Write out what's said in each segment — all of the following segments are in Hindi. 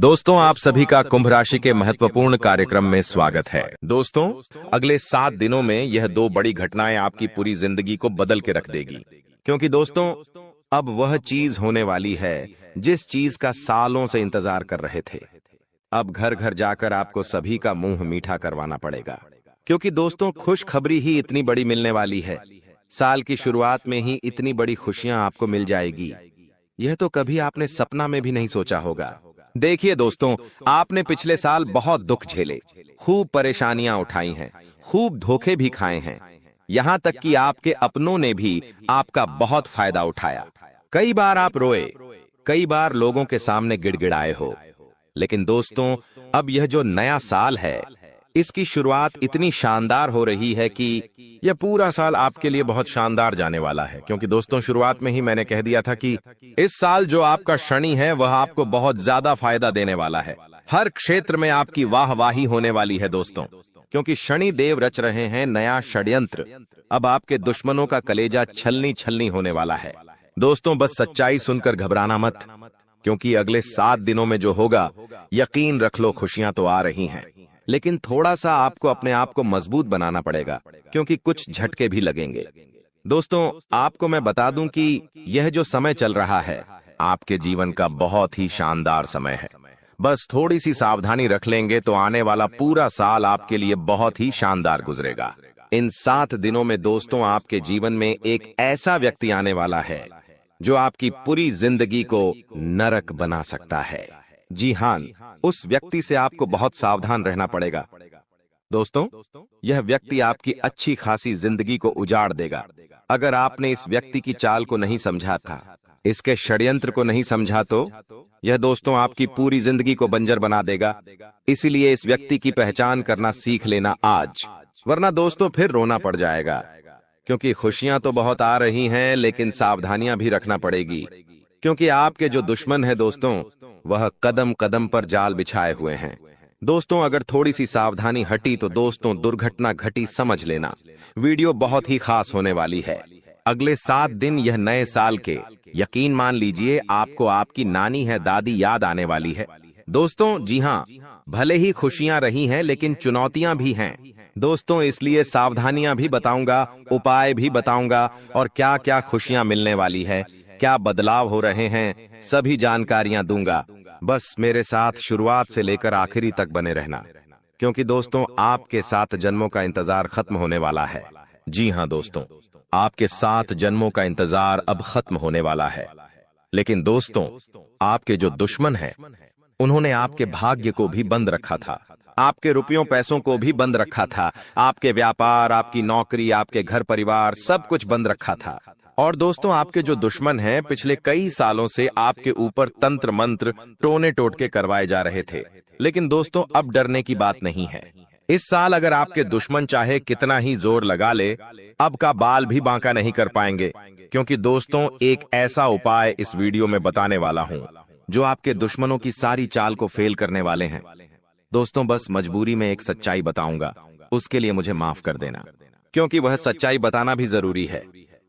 दोस्तों, आप सभी का कुंभ राशि के महत्वपूर्ण कार्यक्रम में स्वागत है। दोस्तों, अगले 7 दिनों में यह 2 बड़ी घटनाएं आपकी पूरी जिंदगी को बदल के रख देगी। क्योंकि दोस्तों, अब वह चीज होने वाली है जिस चीज का सालों से इंतजार कर रहे थे। अब घर घर जाकर आपको सभी का मुंह मीठा करवाना पड़ेगा। क्योंकि दोस्तों, खुशखबरी ही इतनी बड़ी मिलने वाली है। साल की शुरुआत में ही इतनी बड़ी खुशियां आपको मिल जाएगी, यह तो कभी आपने सपना में भी नहीं सोचा होगा। देखिए दोस्तों, आपने पिछले साल बहुत दुख झेले, खूब परेशानियां उठाई हैं, खूब धोखे भी खाए हैं। यहां तक कि आपके अपनों ने भी आपका बहुत फायदा उठाया। कई बार आप रोए, कई बार लोगों के सामने गिड़गिड़ाए हो। लेकिन दोस्तों, अब यह जो नया साल है, इसकी शुरुआत इतनी शानदार हो रही है कि यह पूरा साल आपके लिए बहुत शानदार जाने वाला है। क्योंकि दोस्तों, शुरुआत में ही मैंने कह दिया था कि इस साल जो आपका शनि है वह आपको बहुत ज्यादा फायदा देने वाला है। हर क्षेत्र में आपकी वाहवाही होने वाली है दोस्तों। क्योंकि शनि देव रच रहे हैं नया षड्यंत्र। अब आपके दुश्मनों का कलेजा छलनी छलनी होने वाला है। दोस्तों, बस सच्चाई सुनकर घबराना मत, क्योंकि अगले 7 दिनों में जो होगा, यकीन रख लो, खुशियां तो आ रही हैं। लेकिन थोड़ा सा आपको अपने आप को मजबूत बनाना पड़ेगा, क्योंकि कुछ झटके भी लगेंगे। दोस्तों, आपको मैं बता दूं कि यह जो समय चल रहा है, आपके जीवन का बहुत ही शानदार समय है। बस थोड़ी सी सावधानी रख लेंगे तो आने वाला पूरा साल आपके लिए बहुत ही शानदार गुजरेगा। इन 7 दिनों में दोस्तों, आपके जीवन में एक ऐसा व्यक्ति आने वाला है जो आपकी पूरी जिंदगी को नरक बना सकता है। जी हां, उस व्यक्ति से आपको बहुत सावधान रहना पड़ेगा। दोस्तों, यह व्यक्ति आपकी अच्छी खासी जिंदगी को उजाड़ देगा। अगर आपने इस व्यक्ति की चाल को नहीं समझा था, इसके षड्यंत्र को नहीं समझा, तो यह दोस्तों आपकी पूरी जिंदगी को बंजर बना देगा। इसीलिए इस व्यक्ति की पहचान करना सीख लेना आज, वरना दोस्तों फिर रोना पड़ जाएगा। क्योंकि खुशियां तो बहुत आ रही हैं, लेकिन सावधानियां भी रखना पड़ेगी। क्योंकि आपके जो दुश्मन है दोस्तों, वह कदम कदम पर जाल बिछाए हुए हैं। दोस्तों, अगर थोड़ी सी सावधानी हटी तो दोस्तों दुर्घटना घटी समझ लेना। वीडियो बहुत ही खास होने वाली है। अगले 7 दिन यह नए साल के, यकीन मान लीजिए, आपको आपकी नानी है दादी याद आने वाली है। दोस्तों, जी हाँ, भले ही खुशियां रही हैं, लेकिन चुनौतियां भी हैं दोस्तों। इसलिए सावधानियां भी बताऊंगा, उपाय भी बताऊंगा, और क्या क्या खुशियां मिलने वाली है, क्या बदलाव हो रहे हैं, सभी जानकारियां दूंगा। बस मेरे साथ शुरुआत से लेकर आखिरी तक बने रहना, क्योंकि दोस्तों, आपके 7 जन्मों का इंतजार खत्म होने वाला है। जी हां दोस्तों, आपके 7 जन्मों का इंतजार अब खत्म होने वाला है। लेकिन दोस्तों, आपके जो दुश्मन हैं, उन्होंने आपके भाग्य को भी बंद रखा था, आपके रुपयों पैसों को भी बंद रखा था, आपके व्यापार, आपकी नौकरी, आपके घर परिवार, सब कुछ बंद रखा था। और दोस्तों, आपके जो दुश्मन हैं, पिछले कई सालों से आपके ऊपर तंत्र मंत्र, टोने टोटके करवाए जा रहे थे। लेकिन दोस्तों, अब डरने की बात नहीं है। इस साल अगर आपके दुश्मन चाहे कितना ही जोर लगा ले, अब का बाल भी बांका नहीं कर पाएंगे। क्योंकि दोस्तों, एक ऐसा उपाय इस वीडियो में बताने वाला हूं जो आपके दुश्मनों की सारी चाल को फेल करने वाले हैं। दोस्तों, बस मजबूरी में एक सच्चाई बताऊंगा, उसके लिए मुझे माफ कर देना, क्योंकि वह सच्चाई बताना भी जरूरी है।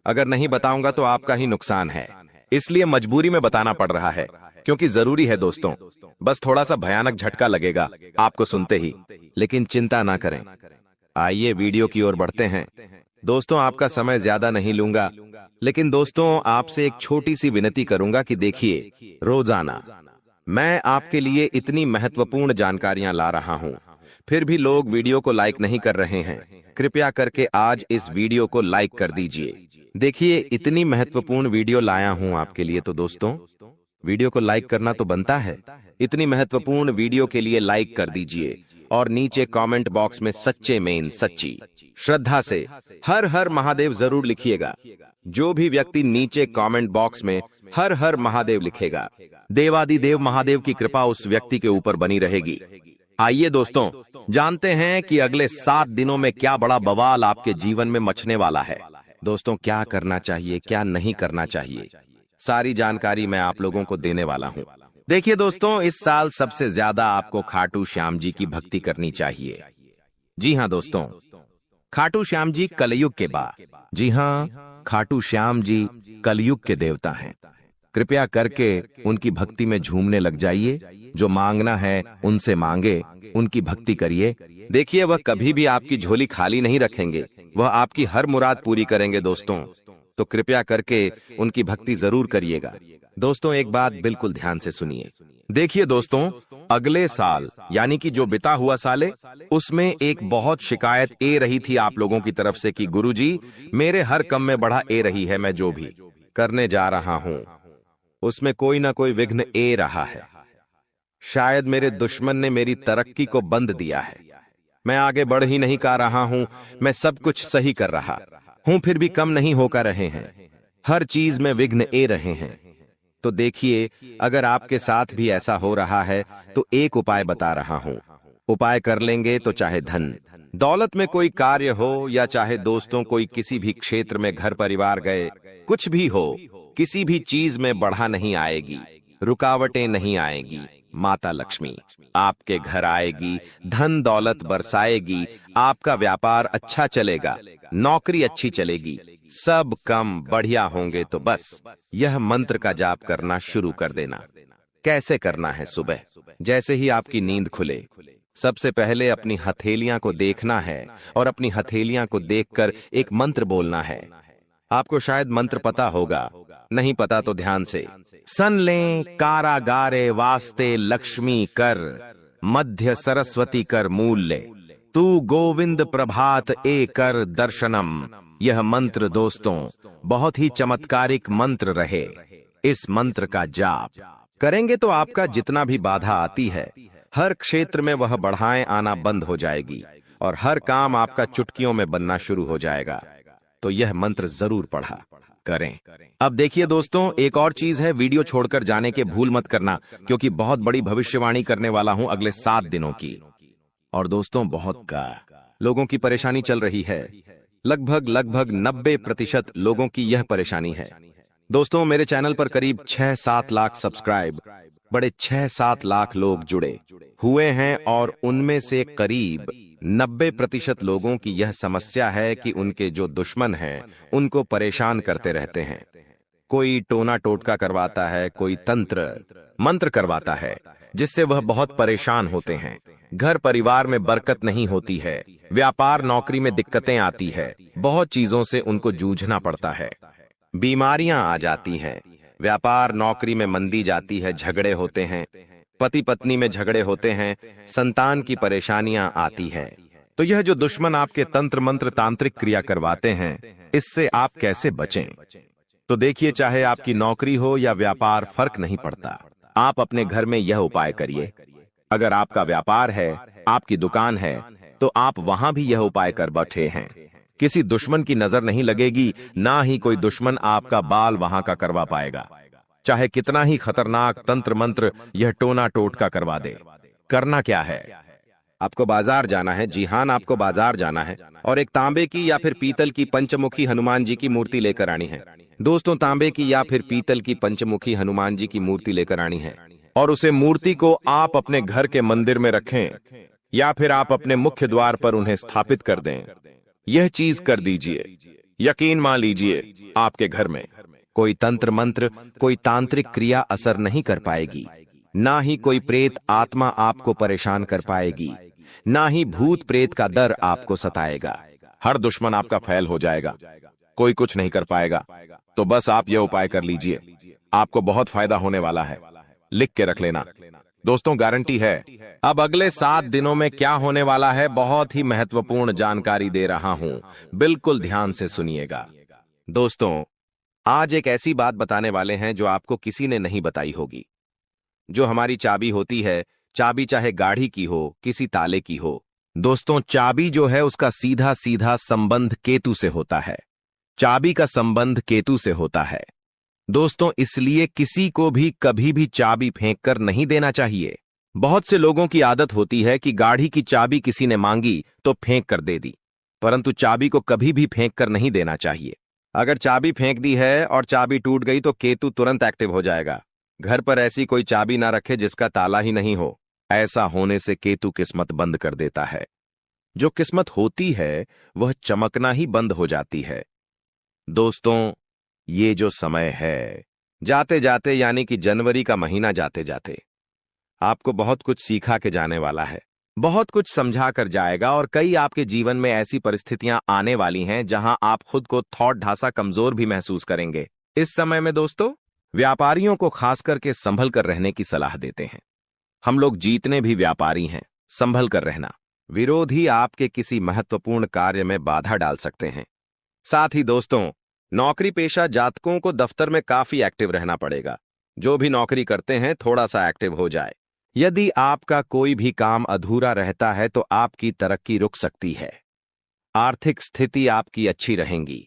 अगर नहीं बताऊंगा तो आपका ही नुकसान है, इसलिए मजबूरी में बताना पड़ रहा है, क्योंकि जरूरी है दोस्तों। बस थोड़ा सा भयानक झटका लगेगा आपको सुनते ही, लेकिन चिंता ना करें। आइए वीडियो की ओर बढ़ते हैं। दोस्तों, आपका समय ज्यादा नहीं लूंगा, लेकिन दोस्तों, आपसे एक छोटी सी विनती करूंगा कि देखिए, रोजाना मैं आपके लिए इतनी महत्वपूर्ण जानकारियां ला रहा हूं, फिर भी लोग वीडियो को लाइक नहीं कर रहे हैं। कृपया करके आज इस वीडियो को लाइक कर दीजिए। देखिए, इतनी महत्वपूर्ण वीडियो लाया हूं आपके लिए, तो दोस्तों, वीडियो को लाइक करना तो बनता है। इतनी महत्वपूर्ण वीडियो के लिए लाइक कर दीजिए, और नीचे कमेंट बॉक्स में सच्चे में सच्ची श्रद्धा से हर हर महादेव जरूर लिखिएगा। जो भी व्यक्ति नीचे कमेंट बॉक्स में हर हर महादेव लिखेगा, देवादिदेव महादेव की कृपा उस व्यक्ति के ऊपर बनी रहेगी। आइए दोस्तों, जानते हैं कि अगले 7 दिनों में क्या बड़ा बवाल आपके जीवन में मचने वाला है। दोस्तों, क्या करना चाहिए, क्या नहीं करना चाहिए, सारी जानकारी मैं आप लोगों को देने वाला हूं। देखिए दोस्तों, इस साल सबसे ज्यादा आपको खाटू श्याम जी की भक्ति करनी चाहिए। जी हां दोस्तों, खाटू श्याम जी कलयुग के बा। जी हां, खाटू श्याम जी कलयुग के देवता हैं। कृपया करके उनकी भक्ति में झूमने लग जाइए। जो मांगना है उनसे मांगे, उनकी भक्ति करिए। देखिए, वह कभी भी आपकी झोली खाली नहीं रखेंगे, वह आपकी हर मुराद पूरी करेंगे दोस्तों। तो कृपया करके उनकी भक्ति जरूर करिएगा। दोस्तों, एक बात बिल्कुल ध्यान से सुनिए। देखिए दोस्तों, अगले साल यानी कि जो बिता हुआ साल है, उसमें एक बहुत शिकायत ए रही थी आप लोगों की तरफ से कि गुरुजी, मेरे हर काम में बढ़ा ए रही है, मैं जो भी करने जा रहा हूं उसमें कोई ना कोई विघ्न ए रहा है। शायद मेरे दुश्मन ने मेरी तरक्की को बंद दिया है, मैं आगे बढ़ ही नहीं पा रहा हूं, मैं सब कुछ सही कर रहा हूं फिर भी कम नहीं होकर रहे हैं, हर चीज में विघ्न ए रहे हैं। तो देखिए, अगर आपके साथ भी ऐसा हो रहा है तो एक उपाय बता रहा हूं। उपाय कर लेंगे तो चाहे धन दौलत में कोई कार्य हो या चाहे दोस्तों कोई किसी भी क्षेत्र में घर परिवार गए, कुछ भी हो, किसी भी चीज में बढ़ा नहीं आएगी, रुकावटें नहीं आएगी। माता लक्ष्मी आपके घर आएगी, धन दौलत बरसाएगी, आपका व्यापार अच्छा चलेगा, नौकरी अच्छी चलेगी, सब काम बढ़िया होंगे। तो बस यह मंत्र का जाप करना शुरू कर देना। कैसे करना है? सुबह जैसे ही आपकी नींद खुले, सबसे पहले अपनी हथेलियां को देखना है और अपनी हथेलियां को देखकर एक मंत्र बोलना है। आपको शायद मंत्र पता होगा, नहीं पता तो ध्यान से सन लें। कारागारे वास्ते लक्ष्मी कर, मध्य सरस्वती कर मूल्य, तू गोविंद प्रभात ए कर दर्शनम। यह मंत्र दोस्तों बहुत ही चमत्कारिक मंत्र रहे। इस मंत्र का जाप करेंगे तो आपका जितना भी बाधा आती है, हर क्षेत्र में वह बढ़ाएं आना बंद हो जाएगी और हर काम आपका चुटकियों में बनना शुरू हो जाएगा। तो यह मंत्र जरूर पढ़ा करें। अब देखिए दोस्तों, एक और चीज है, वीडियो छोड़कर जाने के भूल मत करना, क्योंकि बहुत बड़ी भविष्यवाणी करने वाला हूं अगले 7 दिनों की। और दोस्तों, बहुत का लोगों की परेशानी चल रही है, लगभग 90% लोगों की यह परेशानी है। दोस्तों, मेरे चैनल पर करीब 6-7 लाख सब्सक्राइब, बड़े 6-7 लाख लोग जुड़े हुए हैं और उनमें से करीब 90% लोगों की यह समस्या है कि उनके जो दुश्मन हैं उनको परेशान करते रहते हैं। कोई टोना टोटका करवाता है, कोई तंत्र मंत्र करवाता है, जिससे वह बहुत परेशान होते हैं। घर परिवार में बरकत नहीं होती है, व्यापार नौकरी में दिक्कतें आती है, बहुत चीजों से उनको जूझना पड़ता है, बीमारियां आ जाती हैं, व्यापार नौकरी में मंदी जाती है, झगड़े होते हैं, पति पत्नी में झगड़े होते हैं, संतान की परेशानियां आती हैं। तो यह जो दुश्मन आपके तंत्र मंत्र तांत्रिक क्रिया करवाते हैं, इससे आप कैसे बचें? तो देखिए, चाहे आपकी नौकरी हो या व्यापार, फर्क नहीं पड़ता, आप अपने घर में यह उपाय करिए। अगर आपका व्यापार है, आपकी दुकान है, तो आप वहां भी यह उपाय कर बैठे हैं। किसी दुश्मन की नजर नहीं लगेगी, ना ही कोई दुश्मन आपका बाल वहां का करवा पाएगा, चाहे कितना ही खतरनाक तंत्र मंत्र यह टोना टोटका करवा दे। करना क्या है? आपको बाजार जाना है। जी हां, आपको बाजार जाना है और एक तांबे की या फिर पीतल की पंचमुखी हनुमान जी की मूर्ति लेकर आनी है। दोस्तों, तांबे की या फिर पीतल की पंचमुखी हनुमान जी की मूर्ति लेकर आनी है और उसे मूर्ति को आप अपने घर के मंदिर में रखें या फिर आप अपने मुख्य द्वार पर उन्हें स्थापित कर दें। यह चीज कर दीजिए, यकीन मान लीजिए, आपके घर में कोई तंत्र मंत्र, कोई तांत्रिक क्रिया असर नहीं कर पाएगी, ना ही कोई प्रेत आत्मा आपको परेशान कर पाएगी, ना ही भूत प्रेत का डर आपको सताएगा। हर दुश्मन आपका फैल हो जाएगा, कोई कुछ नहीं कर पाएगा। तो बस आप यह उपाय कर लीजिए, आपको बहुत फायदा होने वाला है। लिख के रख लेना दोस्तों, गारंटी है। अब अगले 7 दिनों में क्या होने वाला है, बहुत ही महत्वपूर्ण जानकारी दे रहा हूं, बिल्कुल ध्यान से सुनिएगा। दोस्तों, आज एक ऐसी बात बताने वाले हैं जो आपको किसी ने नहीं बताई होगी। जो हमारी चाबी होती है, चाबी चाहे गाड़ी की हो, किसी ताले की हो, दोस्तों, चाबी जो है उसका सीधा सीधा संबंध केतु से होता है। चाबी का संबंध केतु से होता है दोस्तों, इसलिए किसी को भी कभी भी चाबी फेंक कर नहीं देना चाहिए। बहुत से लोगों की आदत होती है कि गाड़ी की चाबी किसी ने मांगी तो फेंक कर दे दी, परंतु चाबी को कभी भी फेंक कर नहीं देना चाहिए। अगर चाबी फेंक दी है और चाबी टूट गई तो केतु तुरंत एक्टिव हो जाएगा। घर पर ऐसी कोई चाबी ना रखे जिसका ताला ही नहीं हो, ऐसा होने से केतु किस्मत बंद कर देता है। जो किस्मत होती है वह चमकना ही बंद हो जाती है। दोस्तों, ये जो समय है जाते जाते यानी कि जनवरी का महीना जाते जाते आपको बहुत कुछ सिखा के जाने वाला है, बहुत कुछ समझा कर जाएगा और कई आपके जीवन में ऐसी परिस्थितियां आने वाली हैं जहां आप खुद को थोड़ा ढासा कमजोर भी महसूस करेंगे। इस समय में दोस्तों व्यापारियों को खास करके संभल कर रहने की सलाह देते हैं। हम लोग जीतने भी व्यापारी हैं, संभल कर रहना। विरोधी आपके किसी महत्वपूर्ण कार्य में बाधा डाल सकते हैं। साथ ही दोस्तों नौकरी पेशा जातकों को दफ्तर में काफी एक्टिव रहना पड़ेगा। जो भी नौकरी करते हैं थोड़ा सा एक्टिव हो जाए। यदि आपका कोई भी काम अधूरा रहता है तो आपकी तरक्की रुक सकती है। आर्थिक स्थिति आपकी अच्छी रहेगी।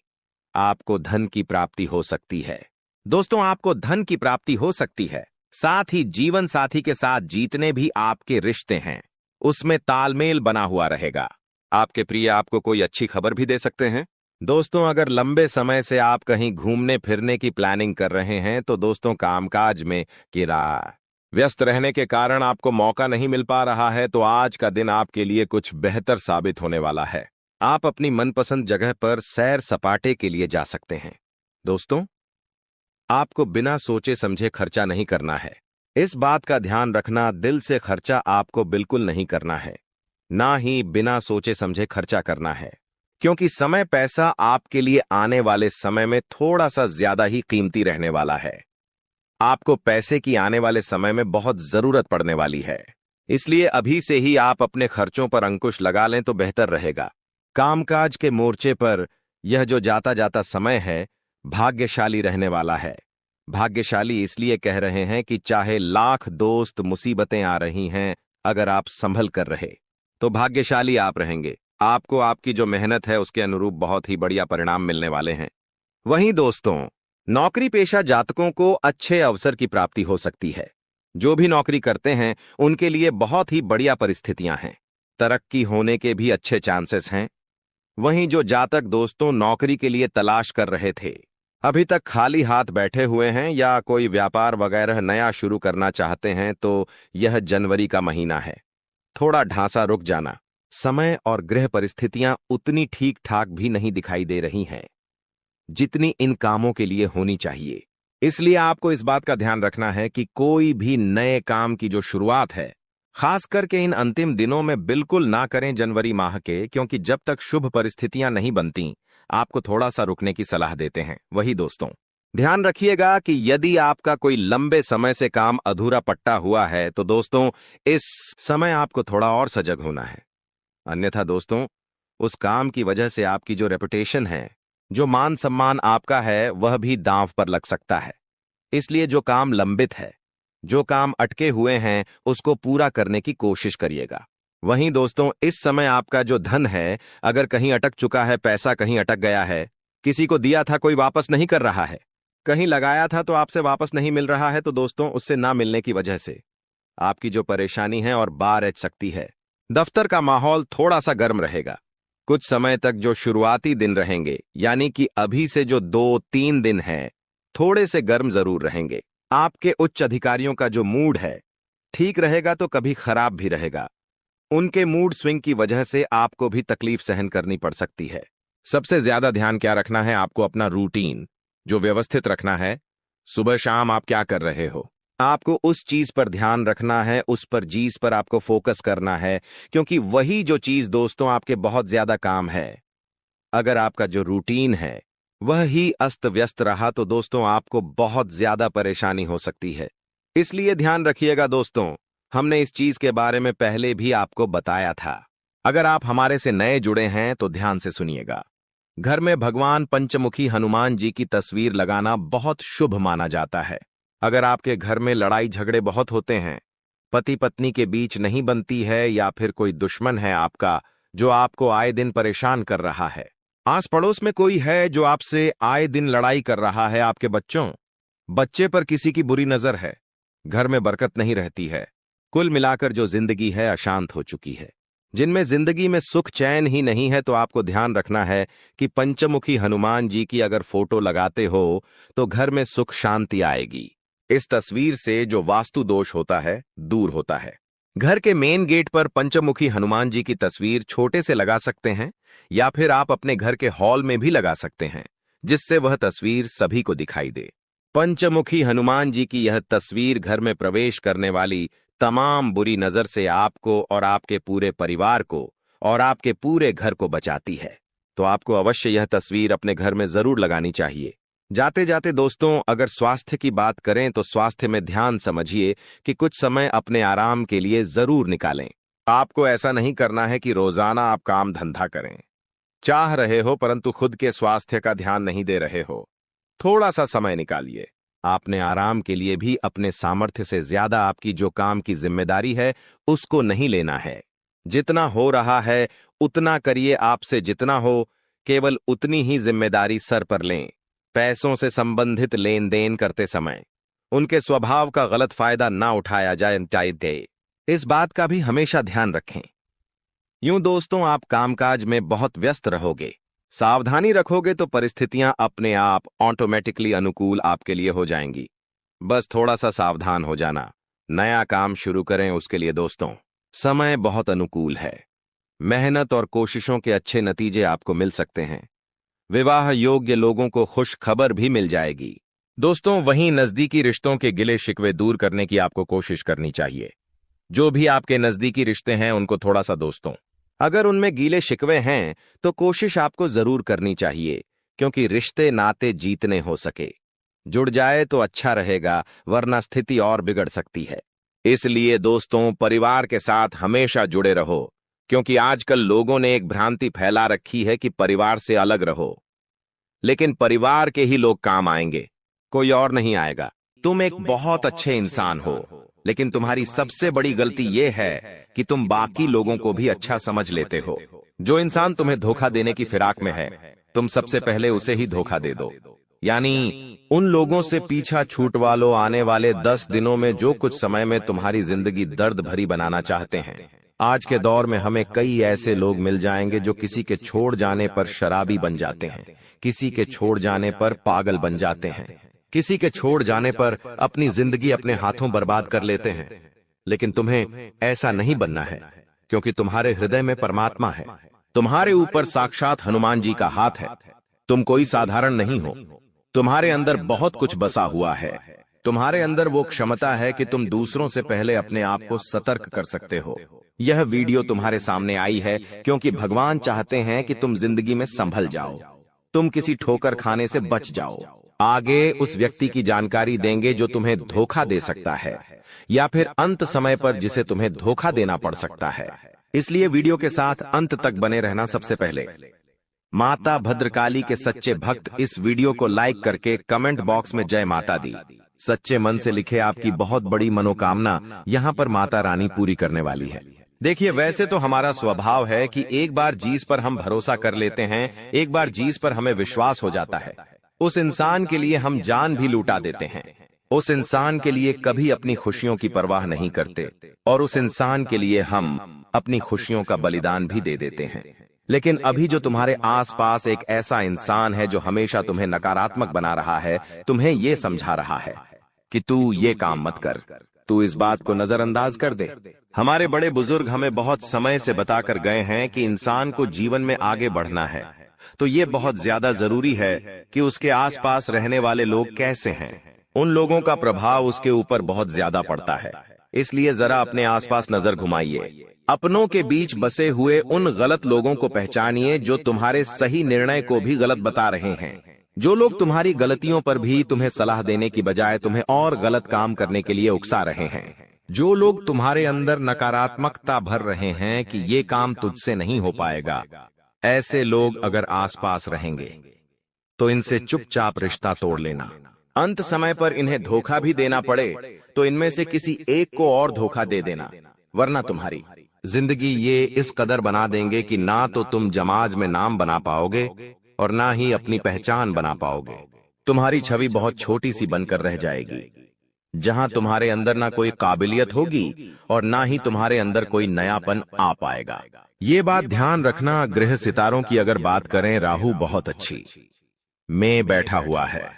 आपको धन की प्राप्ति हो सकती है। दोस्तों आपको धन की प्राप्ति हो सकती है। साथ ही जीवन साथी के साथ जीतने भी आपके रिश्ते हैं, उसमें तालमेल बना हुआ रहेगा। आपके प्रिय आपको कोई अच्छी खबर भी दे सकते हैं। दोस्तों अगर लंबे समय से आप कहीं घूमने फिरने की प्लानिंग कर रहे हैं तो दोस्तों कामकाज में व्यस्त रहने के कारण आपको मौका नहीं मिल पा रहा है, तो आज का दिन आपके लिए कुछ बेहतर साबित होने वाला है। आप अपनी मनपसंद जगह पर सैर सपाटे के लिए जा सकते हैं। दोस्तों आपको बिना सोचे समझे खर्चा नहीं करना है। इस बात का ध्यान रखना, दिल से खर्चा आपको बिल्कुल नहीं करना है, ना ही बिना सोचे समझे खर्चा करना है, क्योंकि समय पैसा आपके लिए आने वाले समय में थोड़ा सा ज्यादा ही कीमती रहने वाला है। आपको पैसे की आने वाले समय में बहुत जरूरत पड़ने वाली है, इसलिए अभी से ही आप अपने खर्चों पर अंकुश लगा लें तो बेहतर रहेगा। कामकाज के मोर्चे पर यह जो जाता जाता समय है भाग्यशाली रहने वाला है। भाग्यशाली इसलिए कह रहे हैं कि चाहे लाख दोस्त मुसीबतें आ रही हैं, अगर आप संभल कर रहे तो भाग्यशाली आप रहेंगे। आपको आपकी जो मेहनत है उसके अनुरूप बहुत ही बढ़िया परिणाम मिलने वाले हैं। वहीं दोस्तों नौकरी पेशा जातकों को अच्छे अवसर की प्राप्ति हो सकती है। जो भी नौकरी करते हैं उनके लिए बहुत ही बढ़िया परिस्थितियां हैं। तरक्की होने के भी अच्छे चांसेस हैं। वहीं जो जातक दोस्तों नौकरी के लिए तलाश कर रहे थे, अभी तक खाली हाथ बैठे हुए हैं या कोई व्यापार वगैरह नया शुरू करना चाहते हैं, तो यह जनवरी का महीना है। थोड़ा ढांसा रुक जाना। समय और गृह परिस्थितियां उतनी ठीक ठाक भी नहीं दिखाई दे रही हैं जितनी इन कामों के लिए होनी चाहिए। इसलिए आपको इस बात का ध्यान रखना है कि कोई भी नए काम की जो शुरुआत है, खास करके इन अंतिम दिनों में बिल्कुल ना करें जनवरी माह के, क्योंकि जब तक शुभ परिस्थितियां नहीं बनती आपको थोड़ा सा रुकने की सलाह देते हैं। वही दोस्तों ध्यान रखिएगा कि यदि आपका कोई लंबे समय से काम अधूरा पट्टा हुआ है तो दोस्तों इस समय आपको थोड़ा और सजग होना है। अन्यथा दोस्तों उस काम की वजह से आपकी जो रेपुटेशन है, जो मान सम्मान आपका है, वह भी दांव पर लग सकता है। इसलिए जो काम लंबित है, जो काम अटके हुए हैं, उसको पूरा करने की कोशिश करिएगा। वहीं दोस्तों इस समय आपका जो धन है, अगर कहीं अटक चुका है, पैसा कहीं अटक गया है, किसी को दिया था कोई वापस नहीं कर रहा है, कहीं लगाया था तो आपसे वापस नहीं मिल रहा है, तो दोस्तों उससे ना मिलने की वजह से आपकी जो परेशानी है और बार ऐच सकती है। दफ्तर का माहौल थोड़ा सा गर्म रहेगा। कुछ समय तक जो शुरुआती दिन रहेंगे, यानी कि अभी से जो 2-3 दिन हैं, थोड़े से गर्म जरूर रहेंगे। आपके उच्च अधिकारियों का जो मूड है ठीक रहेगा तो कभी खराब भी रहेगा। उनके मूड स्विंग की वजह से आपको भी तकलीफ सहन करनी पड़ सकती है। सबसे ज्यादा ध्यान क्या रखना है, आपको अपना रूटीन जो व्यवस्थित रखना है। सुबह शाम आप क्या कर रहे हो, आपको उस चीज पर ध्यान रखना है, उस पर चीज पर आपको फोकस करना है, क्योंकि वही जो चीज दोस्तों आपके बहुत ज्यादा काम है। अगर आपका जो रूटीन है वह ही अस्त व्यस्त रहा तो दोस्तों आपको बहुत ज्यादा परेशानी हो सकती है। इसलिए ध्यान रखिएगा दोस्तों, हमने इस चीज के बारे में पहले भी आपको बताया था। अगर आप हमारे से नए जुड़े हैं तो ध्यान से सुनिएगा। घर में भगवान पंचमुखी हनुमान जी की तस्वीर लगाना बहुत शुभ माना जाता है। अगर आपके घर में लड़ाई झगड़े बहुत होते हैं, पति पत्नी के बीच नहीं बनती है, या फिर कोई दुश्मन है आपका जो आपको आए दिन परेशान कर रहा है, आस पड़ोस में कोई है जो आपसे आए दिन लड़ाई कर रहा है, आपके बच्चे पर किसी की बुरी नजर है, घर में बरकत नहीं रहती है, कुल मिलाकर जो जिंदगी है अशांत हो चुकी है, जिनमें जिंदगी में सुख चैन ही नहीं है, तो आपको ध्यान रखना है कि पंचमुखी हनुमान जी की अगर फोटो लगाते हो तो घर में सुख शांति आएगी। इस तस्वीर से जो वास्तु दोष होता है दूर होता है। घर के मेन गेट पर पंचमुखी हनुमान जी की तस्वीर छोटे से लगा सकते हैं, या फिर आप अपने घर के हॉल में भी लगा सकते हैं, जिससे वह तस्वीर सभी को दिखाई दे। पंचमुखी हनुमान जी की यह तस्वीर घर में प्रवेश करने वाली तमाम बुरी नजर से आपको और आपके पूरे परिवार को और आपके पूरे घर को बचाती है। तो आपको अवश्य यह तस्वीर अपने घर में जरूर लगानी चाहिए। जाते जाते दोस्तों, अगर स्वास्थ्य की बात करें तो स्वास्थ्य में ध्यान समझिए कि कुछ समय अपने आराम के लिए जरूर निकालें। आपको ऐसा नहीं करना है कि रोजाना आप काम धंधा करें, चाह रहे हो परंतु खुद के स्वास्थ्य का ध्यान नहीं दे रहे हो। थोड़ा सा समय निकालिए। आपने आराम के लिए भी अपने सामर्थ्य से ज्यादा आपकी जो काम की जिम्मेदारी है उसको नहीं लेना है। जितना हो रहा है उतना करिए, आपसे जितना हो केवल उतनी ही जिम्मेदारी सर पर लें। पैसों से संबंधित लेन देन करते समय उनके स्वभाव का गलत फायदा ना उठाया जाए, इस बात का भी हमेशा ध्यान रखें। यूं दोस्तों, आप कामकाज में बहुत व्यस्त रहोगे, सावधानी रखोगे तो परिस्थितियां अपने आप ऑटोमेटिकली अनुकूल आपके लिए हो जाएंगी। बस थोड़ा सा सावधान हो जाना। नया काम शुरू करें उसके लिए दोस्तों समय बहुत अनुकूल है। मेहनत और कोशिशों के अच्छे नतीजे आपको मिल सकते हैं। विवाह योग्य लोगों को खुश खबर भी मिल जाएगी। दोस्तों, वहीं नजदीकी रिश्तों के गिले शिकवे दूर करने की आपको कोशिश करनी चाहिए। जो भी आपके नजदीकी रिश्ते हैं उनको थोड़ा सा दोस्तों, अगर उनमें गीले शिकवे हैं तो कोशिश आपको जरूर करनी चाहिए, क्योंकि रिश्ते नाते जीतने हो सके। जुड़ जाए तो अच्छा रहेगा, वरना स्थिति और बिगड़ सकती है। इसलिए दोस्तों, परिवार के साथ हमेशा जुड़े रहो, क्योंकि आजकल लोगों ने एक भ्रांति फैला रखी है कि परिवार से अलग रहो, लेकिन परिवार के ही लोग काम आएंगे, कोई और नहीं आएगा। तुम एक बहुत अच्छे इंसान हो, लेकिन तुम्हारी सबसे बड़ी गलती यह है कि तुम बाकी लोगों को भी अच्छा समझ लेते हो। जो इंसान तुम्हें धोखा देने की फिराक में है, तुम सबसे पहले उसे ही धोखा दे दो। यानी उन लोगों से पीछा छूटवा लो। आने वाले 10 दिनों में जो कुछ समय में तुम्हारी जिंदगी दर्द भरी बनाना चाहते हैं। आज के दौर में हमें कई ऐसे लोग मिल जाएंगे जो किसी के छोड़ जाने पर शराबी बन जाते हैं, किसी के छोड़ जाने पर पागल बन जाते हैं, किसी के छोड़ जाने पर अपनी जिंदगी अपने हाथों बर्बाद कर लेते हैं। लेकिन तुम्हें ऐसा नहीं बनना है, क्योंकि तुम्हारे हृदय में परमात्मा है। तुम्हारे ऊपर साक्षात हनुमान जी का हाथ है। तुम कोई साधारण नहीं हो। तुम्हारे अंदर बहुत कुछ बसा हुआ है। तुम्हारे अंदर वो क्षमता है कि तुम दूसरों से पहले अपने आप को सतर्क कर सकते हो। यह वीडियो तुम्हारे सामने आई है क्योंकि भगवान चाहते हैं कि तुम जिंदगी में संभल जाओ, तुम किसी ठोकर खाने से बच जाओ। आगे उस व्यक्ति की जानकारी देंगे जो तुम्हें धोखा दे सकता है, या फिर अंत समय पर जिसे तुम्हें धोखा देना पड़ सकता है। इसलिए वीडियो के साथ अंत तक बने रहना। सबसे पहले माता भद्रकाली के सच्चे भक्त इस वीडियो को लाइक करके कमेंट बॉक्स में जय माता दी सच्चे मन से लिखे। आपकी बहुत बड़ी मनोकामना यहाँ पर माता रानी पूरी करने वाली है। देखिए, वैसे तो हमारा स्वभाव है कि एक बार जिस पर हम भरोसा कर लेते हैं, एक बार जिस पर हमें विश्वास हो जाता है, उस इंसान के लिए हम जान भी लूटा देते हैं। उस इंसान के लिए कभी अपनी खुशियों की परवाह नहीं करते, और उस इंसान के लिए हम अपनी खुशियों का बलिदान भी दे देते हैं। लेकिन अभी जो तुम्हारे आसपास एक ऐसा इंसान है जो हमेशा तुम्हें नकारात्मक बना रहा है, तुम्हें ये समझा रहा है कि तू ये काम मत कर, तू इस बात को नजरअंदाज कर दे। हमारे बड़े बुजुर्ग हमें बहुत समय से बताकर गए हैं कि इंसान को जीवन में आगे बढ़ना है तो ये बहुत ज्यादा जरूरी है कि उसके आसपास रहने वाले लोग कैसे हैं। उन लोगों का प्रभाव उसके ऊपर बहुत ज्यादा पड़ता है। इसलिए जरा अपने आसपास नजर घुमाइए। अपनों के बीच बसे हुए उन गलत लोगों को पहचानिए जो तुम्हारे सही निर्णय को भी गलत बता रहे हैं। जो लोग तुम्हारी गलतियों पर भी तुम्हें सलाह देने की बजाय तुम्हें और गलत काम करने के लिए उकसा रहे हैं। जो लोग तुम्हारे अंदर नकारात्मकता भर रहे हैं कि ये काम तुझसे नहीं हो पाएगा, ऐसे लोग अगर आसपास रहेंगे तो इनसे चुपचाप रिश्ता तोड़ लेना। अंत समय पर इन्हें धोखा भी देना पड़े तो इनमें से किसी एक को और धोखा दे देना, वरना तुम्हारी जिंदगी ये इस कदर बना देंगे कि ना तो तुम समाज में नाम बना पाओगे और ना ही अपनी पहचान बना पाओगे। तुम्हारी छवि बहुत छोटी सी बनकर रह जाएगी, जहां तुम्हारे अंदर ना कोई काबिलियत होगी और ना ही तुम्हारे अंदर कोई नयापन आ पाएगा। ये बात ध्यान रखना। ग्रह सितारों की अगर बात करें, राहु बहुत अच्छी में बैठा हुआ है।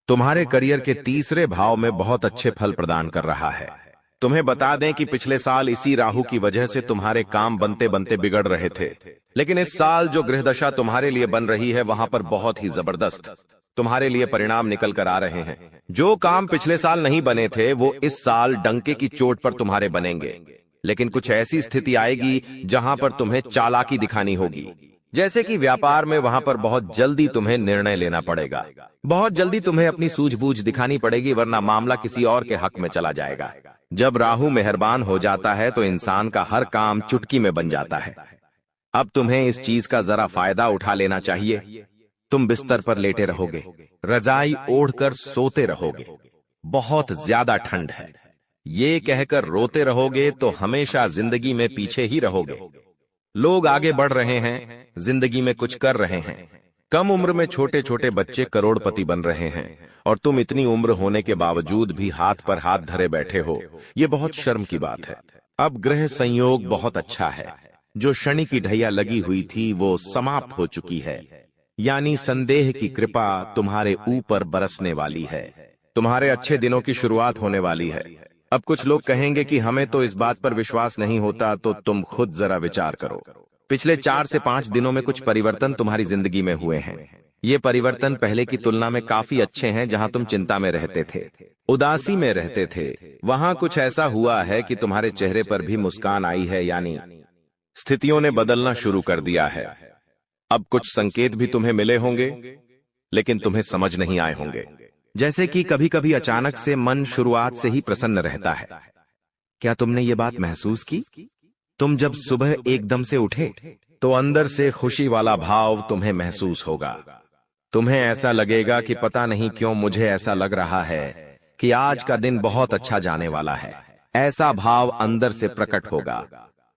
तुम्हारे करियर के तीसरे भाव में बहुत अच्छे फल प्रदान कर रहा है। तुम्हें बता दें कि पिछले साल इसी राहु की वजह से तुम्हारे काम बनते बनते बिगड़ रहे थे, लेकिन इस साल जो ग्रह दशा तुम्हारे लिए बन रही है वहां पर बहुत ही जबरदस्त तुम्हारे लिए परिणाम निकल कर आ रहे हैं। जो काम पिछले साल नहीं बने थे वो इस साल डंके की चोट पर तुम्हारे बनेंगे। लेकिन कुछ ऐसी स्थिति आएगी जहां पर तुम्हें चालाकी दिखानी होगी। जैसे कि व्यापार में, वहां पर बहुत जल्दी तुम्हें निर्णय लेना पड़ेगा। बहुत जल्दी तुम्हें अपनी सूझबूझ दिखानी पड़ेगी, वरना मामला किसी और के हक में चला जाएगा। जब राहु मेहरबान हो जाता है तो इंसान का हर काम चुटकी में बन जाता है। अब तुम्हें इस चीज का जरा फायदा उठा लेना चाहिए। तुम बिस्तर पर लेटे रहोगे, रजाई ओढ़कर सोते रहोगे। बहुत ज्यादा ठंड है, ये कहकर रोते रहोगे तो हमेशा जिंदगी में पीछे ही रहोगे। लोग आगे बढ़ रहे हैं, जिंदगी में कुछ कर रहे हैं। कम उम्र में छोटे छोटे बच्चे करोड़पति बन रहे हैं और तुम इतनी उम्र होने के बावजूद भी हाथ पर हाथ धरे बैठे हो। ये बहुत शर्म की बात है। अब ग्रह संयोग बहुत अच्छा है। जो शनि की ढैया लगी हुई थी वो समाप्त हो चुकी है, यानी संदेह की कृपा तुम्हारे ऊपर बरसने वाली है। तुम्हारे अच्छे दिनों की शुरुआत होने वाली है। अब कुछ लोग कहेंगे कि हमें तो इस बात पर विश्वास नहीं होता, तो तुम खुद जरा विचार करो। पिछले 4 से 5 दिनों में कुछ परिवर्तन तुम्हारी जिंदगी में हुए हैं। ये परिवर्तन पहले की तुलना में काफी अच्छे हैं। जहां तुम चिंता में रहते थे, उदासी में रहते थे, वहां कुछ ऐसा हुआ है कि तुम्हारे चेहरे पर भी मुस्कान आई है, यानी स्थितियों ने बदलना शुरू कर दिया है। अब कुछ संकेत भी तुम्हें मिले होंगे, लेकिन तुम्हें समझ नहीं आए होंगे। जैसे कि कभी कभी अचानक से मन शुरुआत से ही प्रसन्न रहता है। क्या तुमने ये बात महसूस की? तुम जब सुबह एकदम से उठे तो अंदर से खुशी वाला भाव तुम्हें महसूस होगा। तुम्हें ऐसा लगेगा कि पता नहीं क्यों मुझे ऐसा लग रहा है कि आज का दिन बहुत अच्छा जाने वाला है। ऐसा भाव अंदर से प्रकट होगा,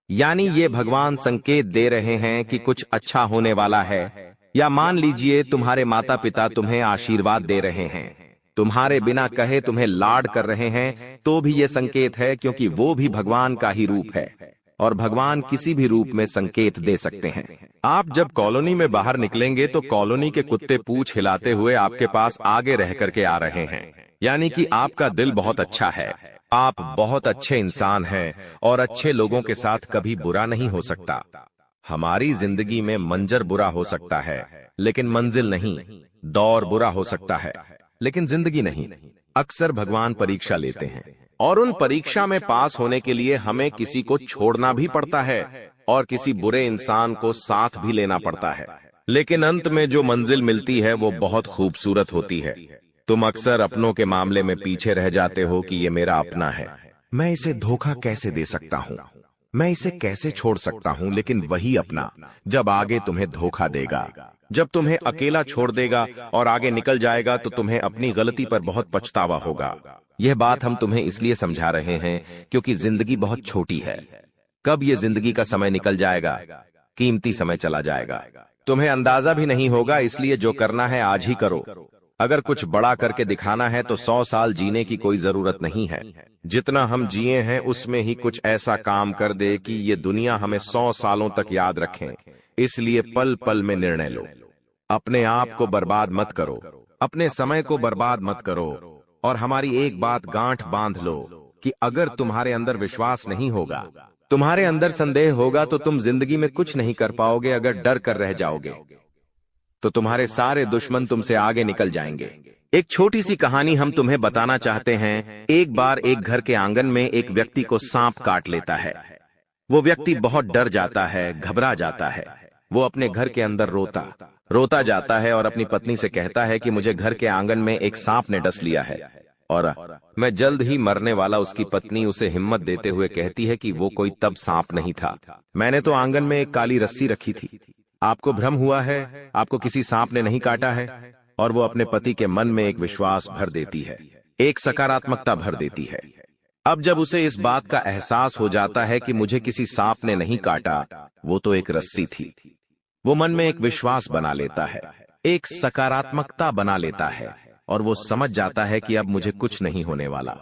यानी ये भगवान संकेत दे रहे हैं कि कुछ अच्छा होने वाला है। या मान लीजिए तुम्हारे माता पिता तुम्हें आशीर्वाद दे रहे हैं, तुम्हारे बिना कहे तुम्हें लाड कर रहे हैं, तो भी ये संकेत है, क्योंकि वो भी भगवान का ही रूप है और भगवान किसी भी रूप में संकेत दे सकते हैं। आप जब कॉलोनी में बाहर निकलेंगे तो कॉलोनी के कुत्ते पूंछ हिलाते हुए आपके पास आगे रह करके आ रहे हैं, यानी कि आपका दिल बहुत अच्छा है। आप बहुत अच्छे इंसान हैं और अच्छे लोगों के साथ कभी बुरा नहीं हो सकता। हमारी जिंदगी में मंजर बुरा हो सकता है लेकिन मंजिल नहीं, दौर बुरा हो सकता है लेकिन जिंदगी नहीं। अक्सर भगवान परीक्षा लेते हैं और उन परीक्षा में पास होने के लिए हमें किसी को छोड़ना भी पड़ता है और किसी बुरे इंसान को साथ भी लेना पड़ता है, लेकिन अंत में जो मंजिल मिलती है वो बहुत खूबसूरत होती है। तुम अक्सर अपनों के मामले में पीछे रह जाते हो कि ये मेरा अपना है, मैं इसे धोखा कैसे दे सकता हूँ, मैं इसे कैसे छोड़ सकता हूँ। लेकिन वही अपना जब आगे तुम्हें धोखा देगा, जब तुम्हें अकेला छोड़ देगा और आगे निकल जाएगा, तो तुम्हें अपनी गलती पर बहुत पछतावा होगा। यह बात हम तुम्हें इसलिए समझा रहे हैं क्योंकि जिंदगी बहुत छोटी है। कब ये जिंदगी का समय निकल जाएगा, कीमती समय चला जाएगा, तुम्हें अंदाजा भी नहीं होगा। इसलिए जो करना है आज ही करो। अगर कुछ बड़ा करके दिखाना है तो 100 साल जीने की कोई जरूरत नहीं है। जितना हम जिए हैं उसमें ही कुछ ऐसा काम कर दे कि ये दुनिया हमें 100 सालों तक याद रखें। इसलिए पल पल में निर्णय लो। अपने आप को बर्बाद मत करो, अपने समय को बर्बाद मत करो। और हमारी एक बात गांठ बांध लो कि अगर तुम्हारे अंदर विश्वास नहीं होगा, तुम्हारे अंदर संदेह होगा, तो तुम जिंदगी में कुछ नहीं कर पाओगे। अगर डर कर रह जाओगे तो तुम्हारे सारे दुश्मन तुमसे आगे निकल जाएंगे। एक छोटी सी कहानी हम तुम्हें बताना चाहते हैं। एक बार एक घर के आंगन में एक व्यक्ति को सांप काट लेता है। वो व्यक्ति बहुत डर जाता है, घबरा जाता है। वो अपने घर के अंदर रोता जाता है और अपनी पत्नी से कहता है कि मुझे घर के आंगन में एक सांप ने डस लिया है और मैं जल्द ही मरने वाला। उसकी पत्नी उसे हिम्मत देते हुए कहती है कि वो कोई तब सांप नहीं था, मैंने तो आंगन में एक काली रस्सी रखी थी। आपको भ्रम हुआ है, आपको किसी सांप ने नहीं काटा है। और वो अपने पति के मन में एक विश्वास भर देती है, एक सकारात्मकता भर देती है। अब जब उसे इस बात का एहसास हो जाता है कि मुझे किसी सांप ने नहीं काटा, वो तो एक रस्सी थी, वो मन में एक विश्वास बना लेता है, एक सकारात्मकता बना लेता है और वो समझ जाता है कि अब मुझे कुछ नहीं होने वाला।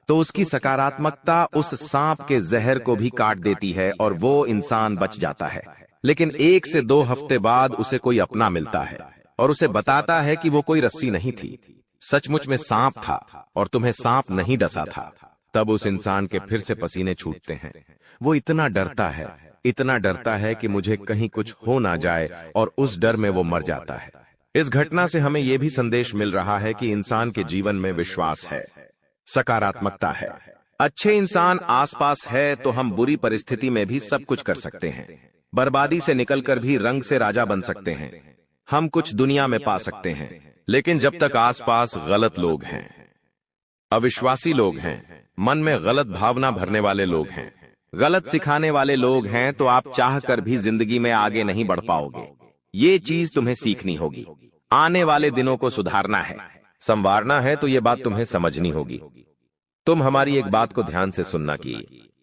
तो उसकी सकारात्मकता उस सांप के जहर को भी काट देती है और वो इंसान बच जाता है। लेकिन 1 से 2 हफ्ते बाद उसे कोई अपना मिलता है और उसे बताता है कि वो कोई रस्सी नहीं थी, सचमुच में सांप था और तुम्हें सांप नहीं डसा था। तब उस इंसान के फिर से पसीने छूटते हैं। वो इतना डरता है कि मुझे कहीं कुछ हो ना जाए और उस डर में वो मर जाता है। इस घटना से हमें यह भी संदेश मिल रहा है कि इंसान के जीवन में विश्वास है, सकारात्मकता है। अच्छे इंसान आसपास है तो हम बुरी परिस्थिति में भी सब कुछ कर सकते हैं। बर्बादी से निकलकर भी रंग से राजा बन सकते हैं। हम कुछ दुनिया में पा सकते हैं, लेकिन जब तक आसपास गलत लोग हैं, अविश्वासी लोग हैं, मन में गलत भावना भरने वाले लोग हैं, गलत सिखाने वाले लोग हैं, तो आप चाहकर भी जिंदगी में आगे नहीं बढ़ पाओगे। ये चीज तुम्हें सीखनी होगी। आने वाले दिनों को सुधारना है, संवारना है, तो ये बात तुम्हें समझनी होगी। तुम हमारी एक बात को ध्यान से सुनना कि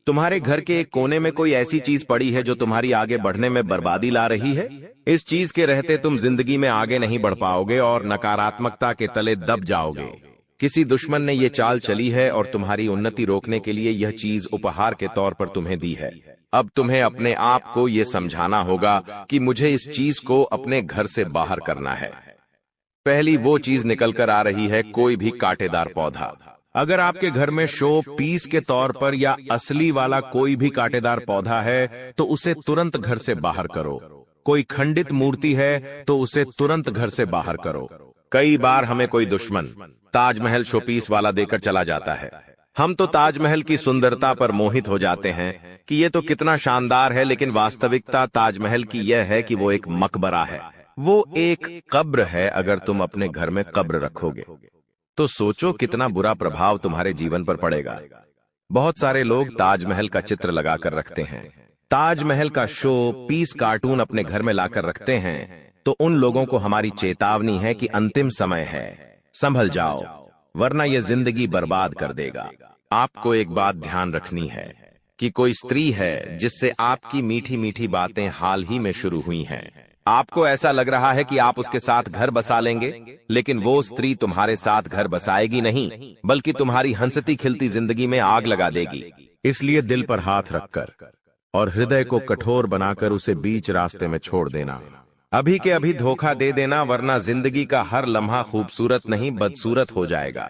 तुम्हारे घर के एक कोने में कोई ऐसी चीज पड़ी है जो तुम्हारी आगे बढ़ने में बर्बादी ला रही है। इस चीज के रहते तुम जिंदगी में आगे नहीं बढ़ पाओगे और नकारात्मकता के तले दब जाओगे। किसी दुश्मन ने यह चाल चली है और तुम्हारी उन्नति रोकने के लिए यह चीज उपहार के तौर पर तुम्हें दी है। अब तुम्हें अपने आप को यह समझाना होगा कि मुझे इस चीज को अपने घर से बाहर करना है। पहली वो चीज निकल कर आ रही है, कोई भी कांटेदार पौधा। अगर आपके घर में शो पीस के तौर पर या असली वाला कोई भी कांटेदार पौधा है तो उसे तुरंत घर से बाहर करो। कोई खंडित मूर्ति है तो उसे तुरंत घर से बाहर करो। कई बार हमें कोई दुश्मन ताजमहल शोपीस वाला देकर चला जाता है। हम तो ताजमहल की सुंदरता पर मोहित हो जाते हैं कि ये तो कितना शानदार है, लेकिन वास्तविकता ताजमहल की यह है कि वो एक मकबरा है, वो एक कब्र है। अगर तुम अपने घर में कब्र रखोगे तो सोचो कितना बुरा प्रभाव तुम्हारे जीवन पर पड़ेगा। बहुत सारे लोग ताजमहल का चित्र लगाकर रखते हैं, ताजमहल का शो पीस कार्टून अपने घर में लाकर रखते हैं। तो उन लोगों को हमारी चेतावनी है कि अंतिम समय है, संभल जाओ, वरना यह जिंदगी बर्बाद कर देगा। आपको एक बात ध्यान रखनी है कि कोई स्त्री है जिससे आपकी मीठी मीठी बातें हाल ही में शुरू हुई हैं। आपको ऐसा लग रहा है कि आप उसके साथ घर बसा लेंगे, लेकिन वो स्त्री तुम्हारे साथ घर बसाएगी नहीं, बल्कि तुम्हारी हंसती खिलती जिंदगी में आग लगा देगी। इसलिए दिल पर हाथ रखकर और हृदय को कठोर बनाकर उसे बीच रास्ते में छोड़ देना। अभी के अभी धोखा दे देना, वरना जिंदगी का हर लम्हा खूबसूरत नहीं बदसूरत हो जाएगा।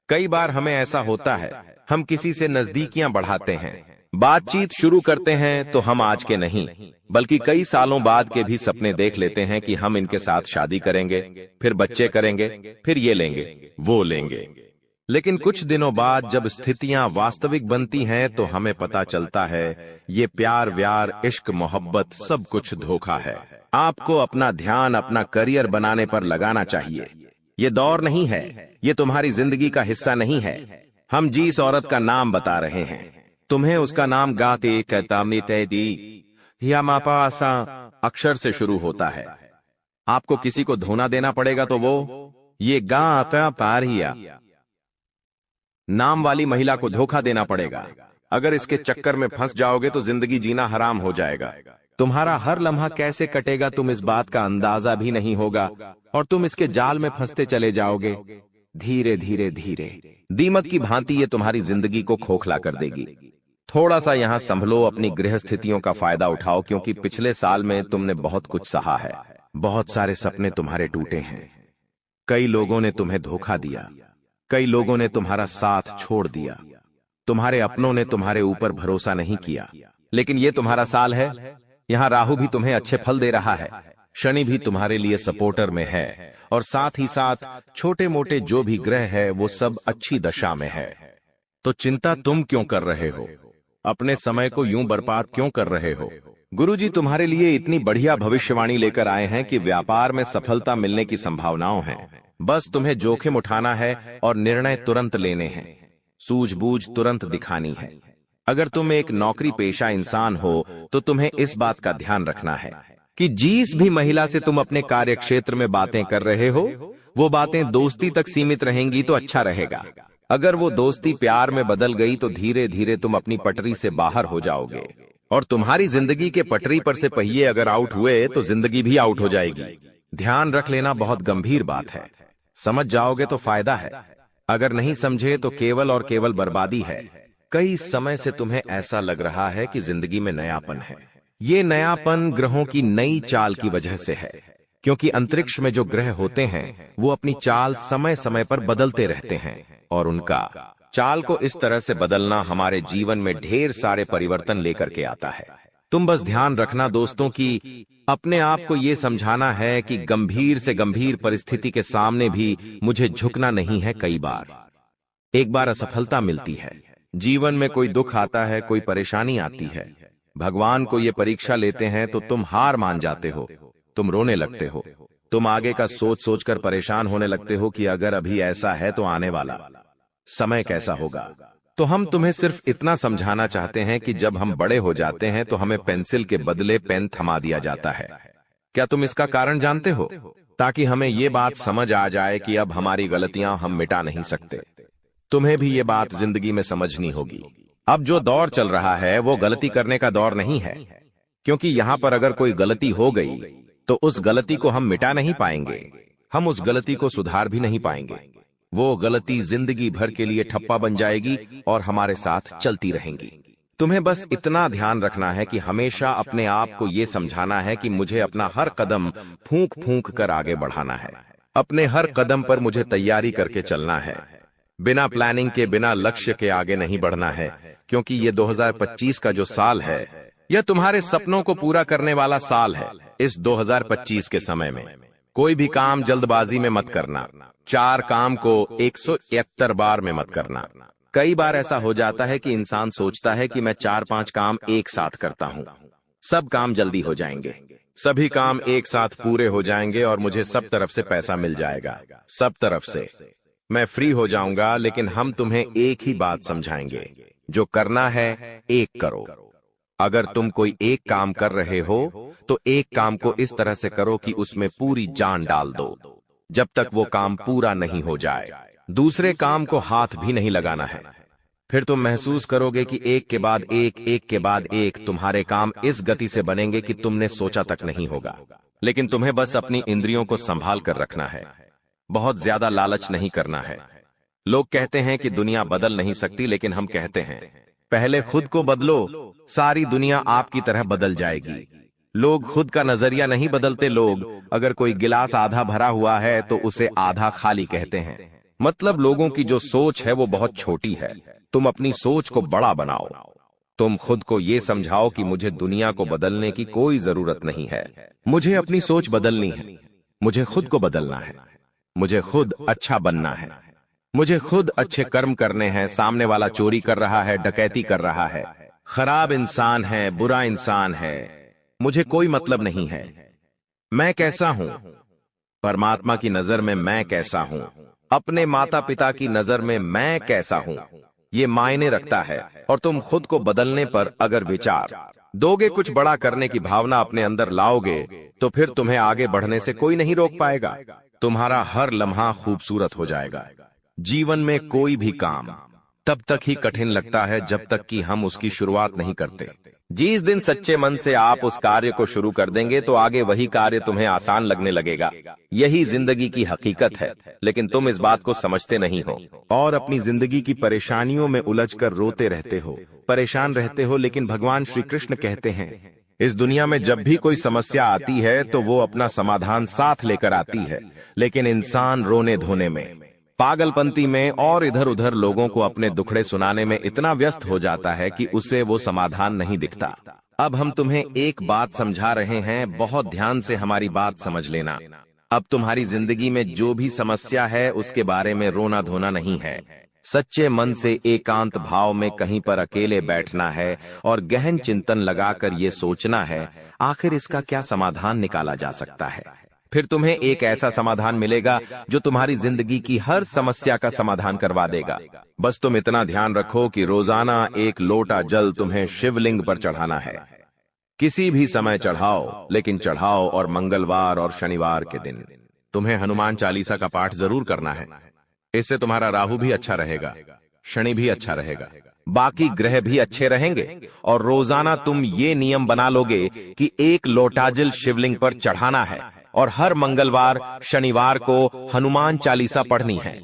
कई बार हमें ऐसा होता है, हम किसी से नजदीकियां बढ़ाते हैं, बातचीत शुरू करते हैं, तो हम आज के नहीं बल्कि कई सालों बाद के भी सपने देख लेते हैं कि हम इनके साथ शादी करेंगे, फिर बच्चे करेंगे, फिर ये लेंगे, वो लेंगे। लेकिन कुछ दिनों बाद जब स्थितियां वास्तविक बनती हैं तो हमें पता चलता है ये प्यार व्यार इश्क मोहब्बत सब कुछ धोखा है। आपको अपना ध्यान अपना करियर बनाने पर लगाना चाहिए। ये दौर नहीं है, ये तुम्हारी जिंदगी का हिस्सा नहीं है। हम जिस औरत का नाम बता रहे हैं, तुम्हें उसका नाम गाते कहता या मापा आसा अक्षर से शुरू होता है। आपको किसी को धोना देना पड़ेगा तो वो ये गा आता पारिया नाम वाली महिला को धोखा देना पड़ेगा। अगर इसके चक्कर में फंस जाओगे तो जिंदगी जीना हराम हो जाएगा। तुम्हारा हर लम्हा कैसे कटेगा तुम इस बात का अंदाजा भी नहीं होगा और तुम इसके जाल में फंसते चले जाओगे। धीरे धीरे धीरे दीमक की भांति ये तुम्हारी जिंदगी को खोखला कर देगी। थोड़ा सा यहां संभलो, अपनी गृह स्थितियों का फायदा उठाओ, क्योंकि पिछले साल में तुमने बहुत कुछ सहा है। बहुत सारे सपने तुम्हारे टूटे हैं। कई लोगों ने तुम्हें धोखा दिया, कई लोगों ने तुम्हारा साथ छोड़ दिया, तुम्हारे अपनों ने तुम्हारे ऊपर भरोसा नहीं किया। लेकिन ये तुम्हारा साल है। यहाँ राहु भी तुम्हें अच्छे फल दे रहा है, शनि भी तुम्हारे लिए सपोर्टर में है, और साथ ही साथ छोटे मोटे जो भी ग्रह है वो सब अच्छी दशा में है। तो चिंता तुम क्यों कर रहे हो? अपने समय को यूं बर्बाद क्यों कर रहे हो? गुरुजी तुम्हारे लिए इतनी बढ़िया भविष्यवाणी लेकर आए हैं कि व्यापार में सफलता मिलने की संभावनाओं हैं। बस तुम्हें जोखिम उठाना है और निर्णय तुरंत लेने हैं, सूझबूझ तुरंत दिखानी है। अगर तुम एक नौकरी पेशा इंसान हो तो तुम्हें इस बात का ध्यान रखना है कि जिस भी महिला से तुम अपने कार्य क्षेत्र में बातें कर रहे हो वो बातें दोस्ती तक सीमित रहेंगी तो अच्छा रहेगा। अगर वो दोस्ती प्यार में बदल गई तो धीरे धीरे तुम अपनी पटरी से बाहर हो जाओगे, और तुम्हारी जिंदगी के पटरी पर से पहिए अगर आउट हुए तो जिंदगी भी आउट हो जाएगी। ध्यान रख लेना बहुत गंभीर बात है। समझ जाओगे तो फायदा है, अगर नहीं समझे तो केवल और केवल बर्बादी है। कई समय से तुम्हें ऐसा लग रहा है कि जिंदगी में नयापन है। ये नयापन ग्रहों की नई चाल की वजह से है, क्योंकि अंतरिक्ष में जो ग्रह होते हैं वो अपनी चाल समय समय पर बदलते रहते हैं, और उनका चाल को इस तरह से बदलना हमारे जीवन में ढेर सारे परिवर्तन लेकर के आता है। तुम बस ध्यान रखना दोस्तों कि अपने आप को ये समझाना है कि गंभीर से गंभीर परिस्थिति के सामने भी मुझे झुकना नहीं है। कई बार एक बार असफलता मिलती है, जीवन में कोई दुख आता है, कोई परेशानी आती है, भगवान को ये परीक्षा लेते हैं तो तुम हार मान जाते हो, तुम रोने लगते हो, तुम आगे का सोच सोचकर परेशान होने लगते हो कि अगर अभी ऐसा है तो आने वाला समय कैसा होगा। तो हम तुम्हें सिर्फ इतना समझाना चाहते हैं कि जब हम बड़े हो जाते हैं तो हमें पेंसिल के बदले पेन थमा दिया जाता है। क्या तुम इसका कारण जानते हो? ताकि हमें ये बात समझ आ जाए कि अब हमारी गलतियां हम मिटा नहीं सकते। तुम्हें भी ये बात जिंदगी में समझनी होगी। अब जो दौर चल रहा है वो गलती करने का दौर नहीं है, क्योंकि यहां पर अगर कोई गलती हो गई तो उस गलती को हम मिटा नहीं पाएंगे, हम उस गलती को सुधार भी नहीं पाएंगे। वो गलती जिंदगी भर के लिए ठप्पा बन जाएगी और हमारे साथ चलती रहेंगी। तुम्हें बस इतना ध्यान रखना है कि हमेशा अपने आप को ये समझाना है कि मुझे अपना हर कदम फूंक फूंक कर आगे बढ़ाना है। अपने हर कदम पर मुझे तैयारी करके चलना है। बिना प्लानिंग के, बिना लक्ष्य के आगे नहीं बढ़ना है, क्योंकि ये 2025 का जो साल है यह तुम्हारे सपनों को पूरा करने वाला साल है। इस 2025 के समय में कोई भी काम जल्दबाजी में मत करना। 4 काम को 171 बार में मत करना। कई बार ऐसा हो जाता है कि इंसान सोचता है कि मैं 4-5 काम एक साथ करता हूं, सब काम जल्दी हो जाएंगे, सभी काम एक साथ पूरे हो जाएंगे और मुझे सब तरफ से पैसा मिल जाएगा, सब तरफ से मैं फ्री हो जाऊंगा। लेकिन हम तुम्हें एक ही बात समझाएंगे, जो करना है एक करो। अगर तुम कोई एक काम कर रहे हो तो एक काम को इस तरह से करो कि उसमें पूरी जान डाल दो, जब तक वो काम पूरा नहीं हो जाए। दूसरे काम को हाथ भी नहीं लगाना है। फिर तुम महसूस करोगे कि एक के बाद एक तुम्हारे काम इस गति से बनेंगे कि तुमने सोचा तक नहीं होगा। लेकिन तुम्हें बस अपनी इंद्रियों को संभाल कर रखना है, बहुत ज्यादा लालच नहीं करना है। लोग कहते हैं कि दुनिया बदल नहीं सकती, लेकिन हम कहते हैं पहले खुद को बदलो, सारी दुनिया आपकी तरह बदल जाएगी। लोग खुद का नजरिया नहीं बदलते। लोग अगर कोई गिलास आधा भरा हुआ है तो उसे आधा खाली कहते हैं। मतलब लोगों की जो सोच है वो बहुत छोटी है। तुम अपनी सोच को बड़ा बनाओ। तुम खुद को ये समझाओ कि मुझे दुनिया को बदलने की कोई जरूरत नहीं है, मुझे अपनी सोच बदलनी है, मुझे खुद को बदलना है, मुझे खुद अच्छा बनना है, मुझे खुद अच्छे कर्म करने हैं। सामने वाला चोरी कर रहा है, डकैती कर रहा है, खराब इंसान है, बुरा इंसान है, मुझे कोई मतलब नहीं है। मैं कैसा हूं, परमात्मा की नजर में मैं कैसा हूं, अपने माता पिता की नजर में मैं कैसा हूं, ये मायने रखता है। और तुम खुद को बदलने पर अगर विचार दोगे, कुछ बड़ा करने की भावना अपने अंदर लाओगे, तो फिर तुम्हें आगे बढ़ने से कोई नहीं रोक पाएगा। तुम्हारा हर लम्हा खूबसूरत हो जाएगा। जीवन में कोई भी काम तब तक ही कठिन लगता है जब तक कि हम उसकी शुरुआत नहीं करते। जिस दिन सच्चे मन से आप उस कार्य को शुरू कर देंगे तो आगे वही कार्य तुम्हें आसान लगने लगेगा। यही जिंदगी की हकीकत है, लेकिन तुम इस बात को समझते नहीं हो और अपनी जिंदगी की परेशानियों में उलझकर रोते रहते हो, परेशान रहते हो। लेकिन भगवान श्री कृष्ण कहते हैं, इस दुनिया में जब भी कोई समस्या आती है तो वो अपना समाधान साथ लेकर आती है, लेकिन इंसान रोने धोने में, पागलपंती में और इधर उधर लोगों को अपने दुखड़े सुनाने में इतना व्यस्त हो जाता है कि उसे वो समाधान नहीं दिखता। अब हम तुम्हें एक बात समझा रहे हैं, बहुत ध्यान से हमारी बात समझ लेना। अब तुम्हारी जिंदगी में जो भी समस्या है उसके बारे में रोना धोना नहीं है। सच्चे मन से एकांत भाव में कहीं पर अकेले बैठना है और गहन चिंतन लगाकर ये सोचना है आखिर इसका क्या समाधान निकाला जा सकता है। फिर तुम्हें एक ऐसा समाधान मिलेगा जो तुम्हारी जिंदगी की हर समस्या का समाधान करवा देगा। बस तुम इतना ध्यान रखो कि रोजाना एक लोटा जल तुम्हें शिवलिंग पर चढ़ाना है। किसी भी समय चढ़ाओ, लेकिन चढ़ाओ और मंगलवार और शनिवार के दिन। तुम्हें हनुमान चालीसा का पाठ जरूर करना है। इससे तुम्हारा राहु भी अच्छा रहेगा, शनि भी अच्छा रहेगा, बाकी ग्रह भी अच्छे रहेंगे। और रोजाना तुम ये नियम बना लोगे कि एक लोटा जल शिवलिंग पर चढ़ाना है और हर मंगलवार शनिवार को हनुमान चालीसा पढ़नी है,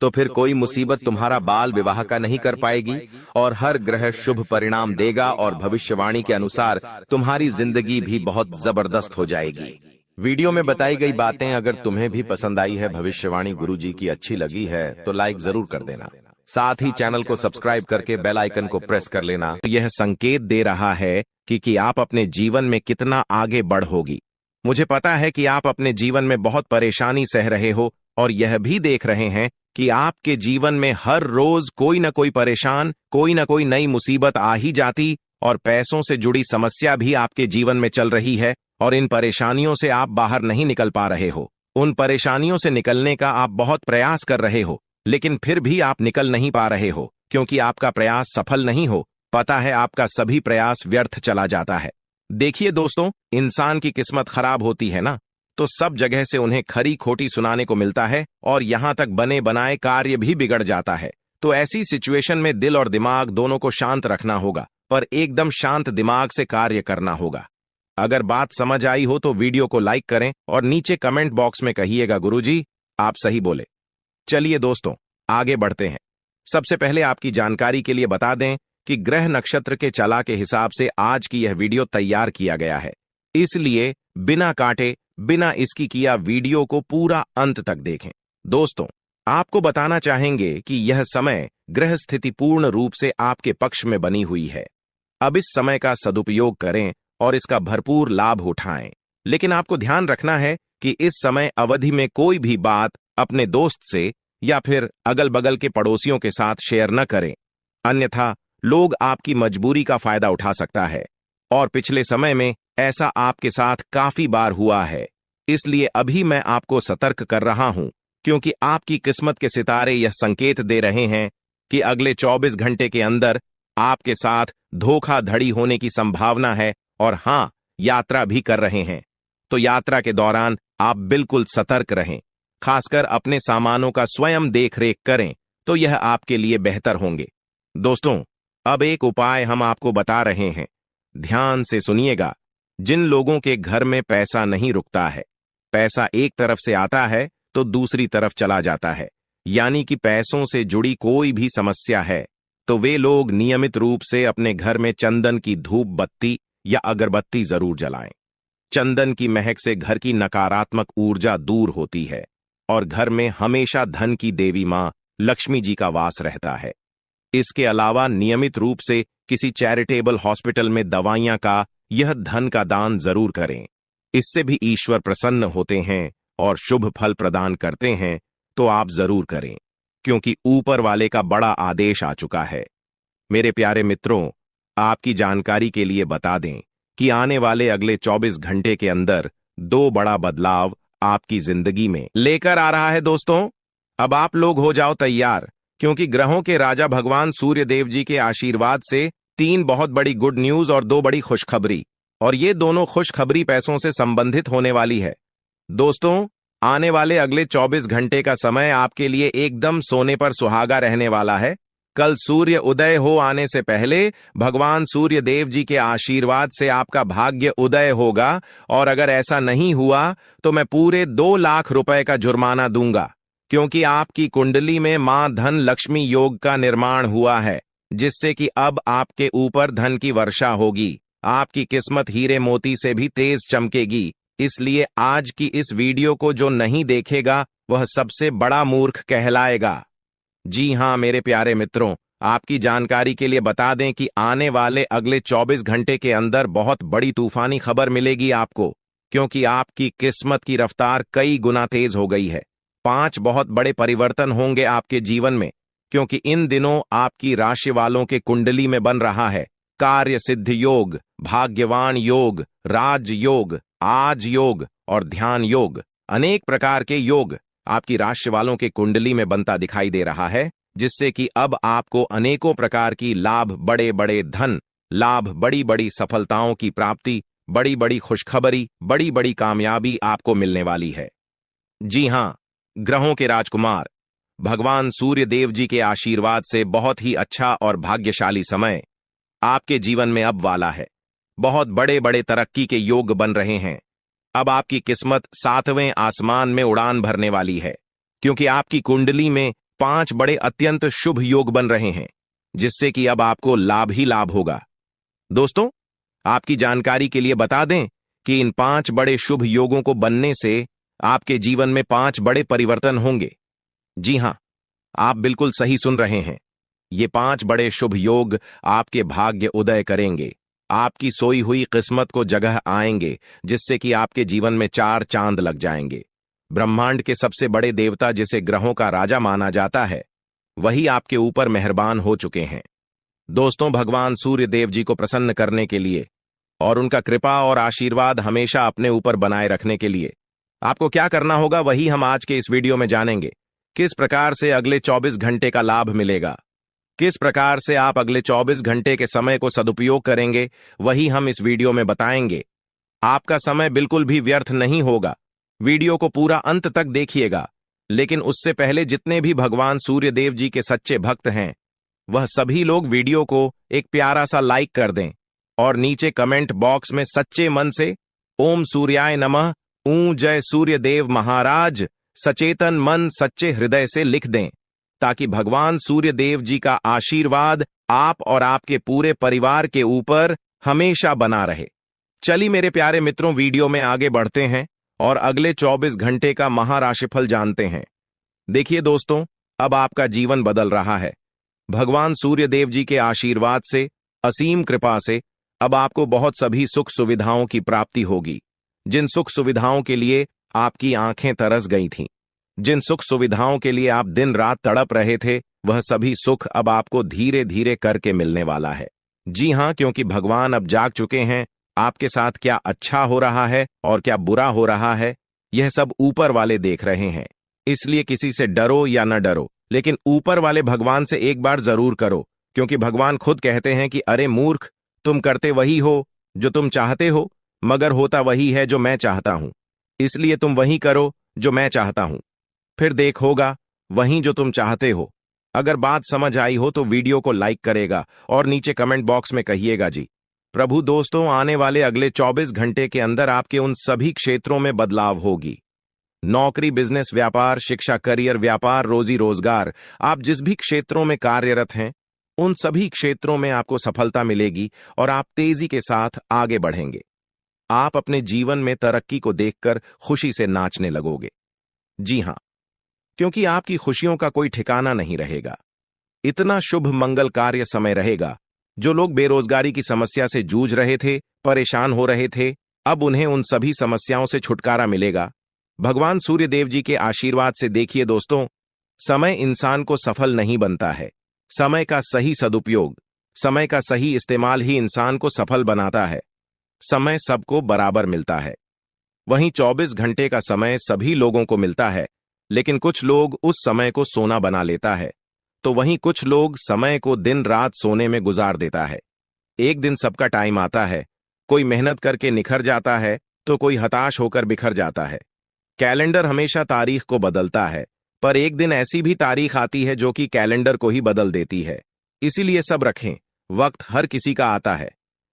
तो फिर कोई मुसीबत तुम्हारा बाल विवाह का नहीं कर पाएगी और हर ग्रह शुभ परिणाम देगा और भविष्यवाणी के अनुसार तुम्हारी जिंदगी भी बहुत जबरदस्त हो जाएगी। वीडियो में बताई गई बातें अगर तुम्हें भी पसंद आई है, भविष्यवाणी गुरुजी की अच्छी लगी है, तो लाइक जरूर कर देना। साथ ही चैनल को सब्सक्राइब करके बेल आइकन को प्रेस कर लेना। यह संकेत दे रहा है कि आप अपने जीवन में कितना आगे बढ़ोगी। मुझे पता है कि आप अपने जीवन में बहुत परेशानी सह रहे हो और यह भी देख रहे हैं कि आपके जीवन में हर रोज कोई न कोई परेशान, कोई न कोई नई मुसीबत आ ही जाती और पैसों से जुड़ी समस्या भी आपके जीवन में चल रही है और इन परेशानियों से आप बाहर नहीं निकल पा रहे हो। उन परेशानियों से निकलने का आप बहुत प्रयास कर रहे हो, लेकिन फिर भी आप निकल नहीं पा रहे हो क्योंकि आपका प्रयास सफल नहीं हो। पता है, आपका सभी प्रयास व्यर्थ चला जाता है। देखिए दोस्तों, इंसान की किस्मत खराब होती है ना, तो सब जगह से उन्हें खरी खोटी सुनाने को मिलता है और यहां तक बने बनाए कार्य भी बिगड़ जाता है। तो ऐसी सिचुएशन में दिल और दिमाग दोनों को शांत रखना होगा, पर एकदम शांत दिमाग से कार्य करना होगा। अगर बात समझ आई हो तो वीडियो को लाइक करें और नीचे कमेंट बॉक्स में कहिएगा गुरुजी आप सही बोले। चलिए दोस्तों, आगे बढ़ते हैं। सबसे पहले आपकी जानकारी के लिए बता दें कि ग्रह नक्षत्र के चला के हिसाब से आज की यह वीडियो तैयार किया गया है, इसलिए बिना काटे बिना इसकी किया वीडियो को पूरा अंत तक देखें। दोस्तों, आपको बताना चाहेंगे कि यह समय ग्रह स्थिति पूर्ण रूप से आपके पक्ष में बनी हुई है। अब इस समय का सदुपयोग करें और इसका भरपूर लाभ उठाएं। लेकिन आपको ध्यान रखना है कि इस समय अवधि में कोई भी बात अपने दोस्त से या फिर अगल बगल के पड़ोसियों के साथ शेयर न करें, अन्यथा लोग आपकी मजबूरी का फायदा उठा सकता है और पिछले समय में ऐसा आपके साथ काफी बार हुआ है। इसलिए अभी मैं आपको सतर्क कर रहा हूं क्योंकि आपकी किस्मत के सितारे यह संकेत दे रहे हैं कि अगले 24 घंटे के अंदर आपके साथ धोखाधड़ी होने की संभावना है और हां, यात्रा भी कर रहे हैं। तो यात्रा के दौरान आप बिल्कुल सतर्क रहें, खासकर अपने सामानों का स्वयं देखरेख करें, तो यह आपके लिए बेहतर होंगे। दोस्तों, अब एक उपाय हम आपको बता रहे हैं, ध्यान से सुनिएगा। जिन लोगों के घर में पैसा नहीं रुकता है, पैसा एक तरफ से आता है तो दूसरी तरफ चला जाता है, यानी कि पैसों से जुड़ी कोई भी समस्या है, तो वे लोग नियमित रूप से अपने घर में चंदन की धूप बत्ती या अगरबत्ती जरूर जलाएं। चंदन की महक से घर की नकारात्मक ऊर्जा दूर होती है और घर में हमेशा धन की देवी मां लक्ष्मी जी का वास रहता है। इसके अलावा नियमित रूप से किसी चैरिटेबल हॉस्पिटल में दवाइयां का यह धन का दान जरूर करें। इससे भी ईश्वर प्रसन्न होते हैं और शुभ फल प्रदान करते हैं, तो आप जरूर करें क्योंकि ऊपर वाले का बड़ा आदेश आ चुका है। मेरे प्यारे मित्रों, आपकी जानकारी के लिए बता दें कि आने वाले अगले 24 घंटे के अंदर 2 बड़ा बदलाव आपकी जिंदगी में लेकर आ रहा है। दोस्तों, अब आप लोग हो जाओ तैयार, क्योंकि ग्रहों के राजा भगवान सूर्य देव जी के आशीर्वाद से 3 बहुत बड़ी गुड न्यूज और 2 बड़ी खुशखबरी, और ये दोनों खुशखबरी पैसों से संबंधित होने वाली है। दोस्तों, आने वाले अगले 24 घंटे का समय आपके लिए एकदम सोने पर सुहागा रहने वाला है। कल सूर्य उदय हो आने से पहले भगवान सूर्य देव जी के आशीर्वाद से आपका भाग्य उदय होगा, और अगर ऐसा नहीं हुआ तो मैं पूरे 2 लाख रुपए का जुर्माना दूंगा, क्योंकि आपकी कुंडली में मां धन लक्ष्मी योग का निर्माण हुआ है, जिससे कि अब आपके ऊपर धन की वर्षा होगी। आपकी किस्मत हीरे मोती से भी तेज चमकेगी। इसलिए आज की इस वीडियो को जो नहीं देखेगा वह सबसे बड़ा मूर्ख कहलाएगा। जी हां मेरे प्यारे मित्रों, आपकी जानकारी के लिए बता दें कि आने वाले अगले 24 घंटे के अंदर बहुत बड़ी तूफानी खबर मिलेगी आपको, क्योंकि आपकी किस्मत की रफ्तार कई गुना तेज हो गई है। 5 बहुत बड़े परिवर्तन होंगे आपके जीवन में, क्योंकि इन दिनों आपकी राशि वालों के कुंडली में बन रहा है कार्य सिद्ध योग, भाग्यवान योग, राज योग, आज योग और ध्यान योग। अनेक प्रकार के योग आपकी राशि वालों के कुंडली में बनता दिखाई दे रहा है, जिससे कि अब आपको अनेकों प्रकार की लाभ, बड़े बड़े धन लाभ, बड़ी बड़ी सफलताओं की प्राप्ति, बड़ी बड़ी खुशखबरी, बड़ी बड़ी कामयाबी आपको मिलने वाली है। जी हां, ग्रहों के राजकुमार भगवान सूर्य देव जी के आशीर्वाद से बहुत ही अच्छा और भाग्यशाली समय आपके जीवन में अब वाला है। बहुत बड़े बड़े तरक्की के योग बन रहे हैं। अब आपकी किस्मत 7वें आसमान में उड़ान भरने वाली है, क्योंकि आपकी कुंडली में 5 बड़े अत्यंत शुभ योग बन रहे हैं, जिससे कि अब आपको लाभ ही लाभ होगा। दोस्तों, आपकी जानकारी के लिए बता दें कि इन 5 बड़े शुभ योगों को बनने से आपके जीवन में 5 बड़े परिवर्तन होंगे। जी हां, आप बिल्कुल सही सुन रहे हैं। ये 5 बड़े शुभ योग आपके भाग्य उदय करेंगे, आपकी सोई हुई किस्मत को जगह आएंगे, जिससे कि आपके जीवन में 4 चांद लग जाएंगे। ब्रह्मांड के सबसे बड़े देवता, जिसे ग्रहों का राजा माना जाता है, वही आपके ऊपर मेहरबान हो चुके हैं। दोस्तों, भगवान सूर्य देव जी को प्रसन्न करने के लिए और उनका कृपा और आशीर्वाद हमेशा अपने ऊपर बनाए रखने के लिए आपको क्या करना होगा, वही हम आज के इस वीडियो में जानेंगे। किस प्रकार से अगले 24 घंटे का लाभ मिलेगा, किस प्रकार से आप अगले 24 घंटे के समय को सदुपयोग करेंगे, वही हम इस वीडियो में बताएंगे। आपका समय बिल्कुल भी व्यर्थ नहीं होगा। वीडियो को पूरा अंत तक देखिएगा, लेकिन उससे पहले जितने भी भगवान सूर्य देव जी के सच्चे भक्त हैं, वह सभी लोग वीडियो को एक प्यारा सा लाइक कर दें और नीचे कमेंट बॉक्स में सच्चे मन से ओम सूर्याय नमः, ऊं जय सूर्य देव महाराज, सचेतन मन सच्चे हृदय से लिख दें, ताकि भगवान सूर्य देव जी का आशीर्वाद आप और आपके पूरे परिवार के ऊपर हमेशा बना रहे। चलिए मेरे प्यारे मित्रों, वीडियो में आगे बढ़ते हैं और अगले 24 घंटे का महाराशिफल जानते हैं। देखिए दोस्तों, अब आपका जीवन बदल रहा है। भगवान सूर्य देव जी के आशीर्वाद से, असीम कृपा से अब आपको बहुत सभी सुख सुविधाओं की प्राप्ति होगी। जिन सुख सुविधाओं के लिए आपकी आंखें तरस गई थीं, जिन सुख सुविधाओं के लिए आप दिन रात तड़प रहे थे, वह सभी सुख अब आपको धीरे धीरे करके मिलने वाला है। जी हां, क्योंकि भगवान अब जाग चुके हैं। आपके साथ क्या अच्छा हो रहा है और क्या बुरा हो रहा है, यह सब ऊपर वाले देख रहे हैं। इसलिए किसी से डरो या न डरो, लेकिन ऊपर वाले भगवान से एक बार जरूर करो, क्योंकि भगवान खुद कहते हैं कि अरे मूर्ख, तुम करते वही हो जो तुम चाहते हो, मगर होता वही है जो मैं चाहता हूं। इसलिए तुम वही करो जो मैं चाहता हूं, फिर देख होगा वही जो तुम चाहते हो। अगर बात समझ आई हो तो वीडियो को लाइक करेगा और नीचे कमेंट बॉक्स में कहिएगा जी प्रभु। दोस्तों, आने वाले अगले 24 घंटे के अंदर आपके उन सभी क्षेत्रों में बदलाव होगी। नौकरी, बिजनेस, व्यापार, शिक्षा, करियर, व्यापार, रोजी रोजगार, आप जिस भी क्षेत्रों में कार्यरत हैं, उन सभी क्षेत्रों में आपको सफलता मिलेगी और आप तेजी के साथ आगे बढ़ेंगे। आप अपने जीवन में तरक्की को देखकर खुशी से नाचने लगोगे। जी हां, क्योंकि आपकी खुशियों का कोई ठिकाना नहीं रहेगा। इतना शुभ मंगल कार्य समय रहेगा। जो लोग बेरोजगारी की समस्या से जूझ रहे थे, परेशान हो रहे थे, अब उन्हें उन सभी समस्याओं से छुटकारा मिलेगा भगवान सूर्य देव जी के आशीर्वाद से। देखिए दोस्तों, समय इंसान को सफल नहीं बनता है। समय का सही सदुपयोग, समय का सही इस्तेमाल ही इंसान को सफल बनाता है। समय सबको बराबर मिलता है। वहीं 24 घंटे का समय सभी लोगों को मिलता है, लेकिन कुछ लोग उस समय को सोना बना लेता है, तो वहीं कुछ लोग समय को दिन रात सोने में गुजार देता है। एक दिन सबका टाइम आता है, कोई मेहनत करके निखर जाता है तो कोई हताश होकर बिखर जाता है। कैलेंडर हमेशा तारीख को बदलता है, पर एक दिन ऐसी भी तारीख आती है जो कि कैलेंडर को ही बदल देती है। इसीलिए सब रखें, वक्त हर किसी का आता है।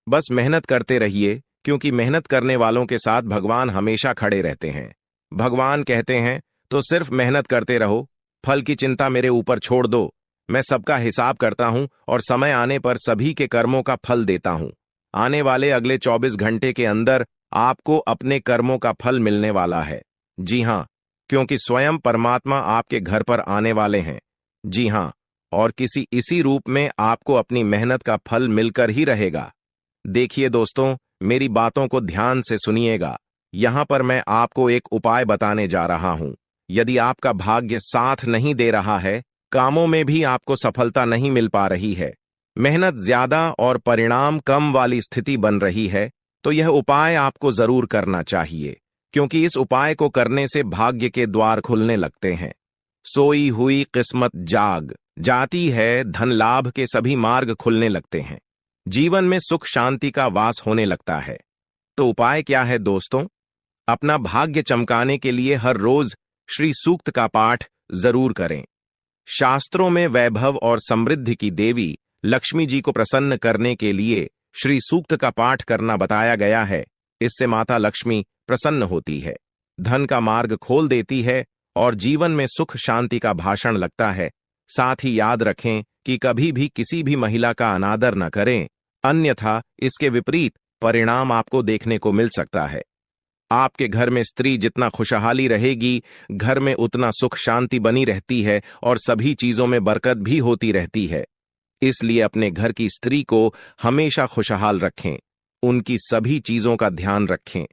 बस मेहनत करते रहिए, क्योंकि मेहनत करने वालों के साथ भगवान हमेशा खड़े रहते हैं। भगवान कहते हैं तो सिर्फ मेहनत करते रहो, फल की चिंता मेरे ऊपर छोड़ दो। मैं सबका हिसाब करता हूं और समय आने पर सभी के कर्मों का फल देता हूं। आने वाले अगले 24 घंटे के अंदर आपको अपने कर्मों का फल मिलने वाला है। जी हां, क्योंकि स्वयं परमात्मा आपके घर पर आने वाले हैं। जी हां, और किसी इसी रूप में आपको अपनी मेहनत का फल मिलकर ही रहेगा। देखिए दोस्तों, मेरी बातों को ध्यान से सुनिएगा। यहां पर मैं आपको एक उपाय बताने जा रहा हूं। यदि आपका भाग्य साथ नहीं दे रहा है, कामों में भी आपको सफलता नहीं मिल पा रही है, मेहनत ज्यादा और परिणाम कम वाली स्थिति बन रही है, तो यह उपाय आपको जरूर करना चाहिए, क्योंकि इस उपाय को करने से भाग्य के द्वार खुलने लगते हैं। सोई हुई किस्मत जाग जाती है, धन लाभ के सभी मार्ग खुलने लगते हैं, जीवन में सुख शांति का वास होने लगता है। तो उपाय क्या है दोस्तों? अपना भाग्य चमकाने के लिए हर रोज श्री सूक्त का पाठ जरूर करें। शास्त्रों में वैभव और समृद्धि की देवी लक्ष्मी जी को प्रसन्न करने के लिए श्री सूक्त का पाठ करना बताया गया है। इससे माता लक्ष्मी प्रसन्न होती है, धन का मार्ग खोल देती है और जीवन में सुख शांति का भाषण लगता है। साथ ही याद रखें कि कभी भी किसी भी महिला का अनादर न करें, अन्यथा इसके विपरीत परिणाम आपको देखने को मिल सकता है। आपके घर में स्त्री जितना खुशहाली रहेगी, घर में उतना सुख शांति बनी रहती है और सभी चीजों में बरकत भी होती रहती है। इसलिए अपने घर की स्त्री को हमेशा खुशहाल रखें, उनकी सभी चीजों का ध्यान रखें।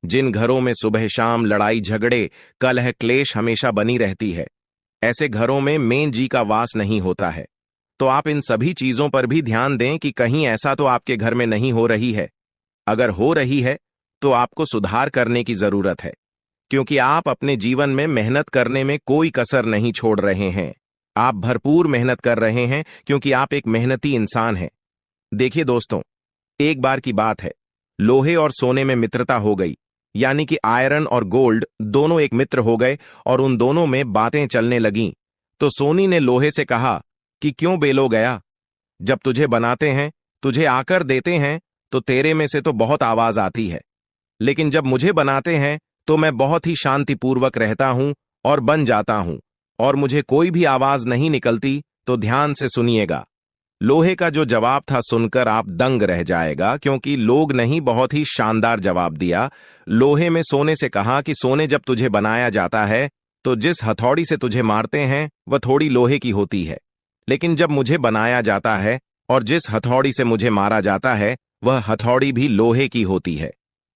जिन घरों में सुबह शाम लड़ाई झगड़े कलह क्लेश हमेशा बनी रहती है, ऐसे घरों में मेन जी का वास नहीं होता है। तो आप इन सभी चीजों पर भी ध्यान दें कि कहीं ऐसा तो आपके घर में नहीं हो रही है। अगर हो रही है तो आपको सुधार करने की जरूरत है, क्योंकि आप अपने जीवन में मेहनत करने में कोई कसर नहीं छोड़ रहे हैं। आप भरपूर मेहनत कर रहे हैं क्योंकि आप एक मेहनती इंसान हैं। देखिए दोस्तों, एक बार की बात है, लोहे और सोने में मित्रता हो गई, यानी कि आयरन और गोल्ड दोनों एक मित्र हो गए और उन दोनों में बातें चलने लगीं। तो सोनी ने लोहे से कहा कि क्यों बेलो गया, जब तुझे बनाते हैं, तुझे आकर देते हैं तो तेरे में से तो बहुत आवाज आती है, लेकिन जब मुझे बनाते हैं तो मैं बहुत ही शांतिपूर्वक रहता हूं और बन जाता हूं और मुझे कोई भी आवाज नहीं निकलती। तो ध्यान से सुनिएगा। लोहे का जो जवाब था सुनकर आप दंग रह जाएगा, क्योंकि लोग नहीं, बहुत ही शानदार जवाब दिया। लोहे में सोने से कहा कि सोने, जब तुझे बनाया जाता है तो जिस हथौड़ी से तुझे मारते हैं वह थोड़ी लोहे की होती है, लेकिन जब मुझे बनाया जाता है और जिस हथौड़ी से मुझे मारा जाता है वह हथौड़ी भी लोहे की होती है।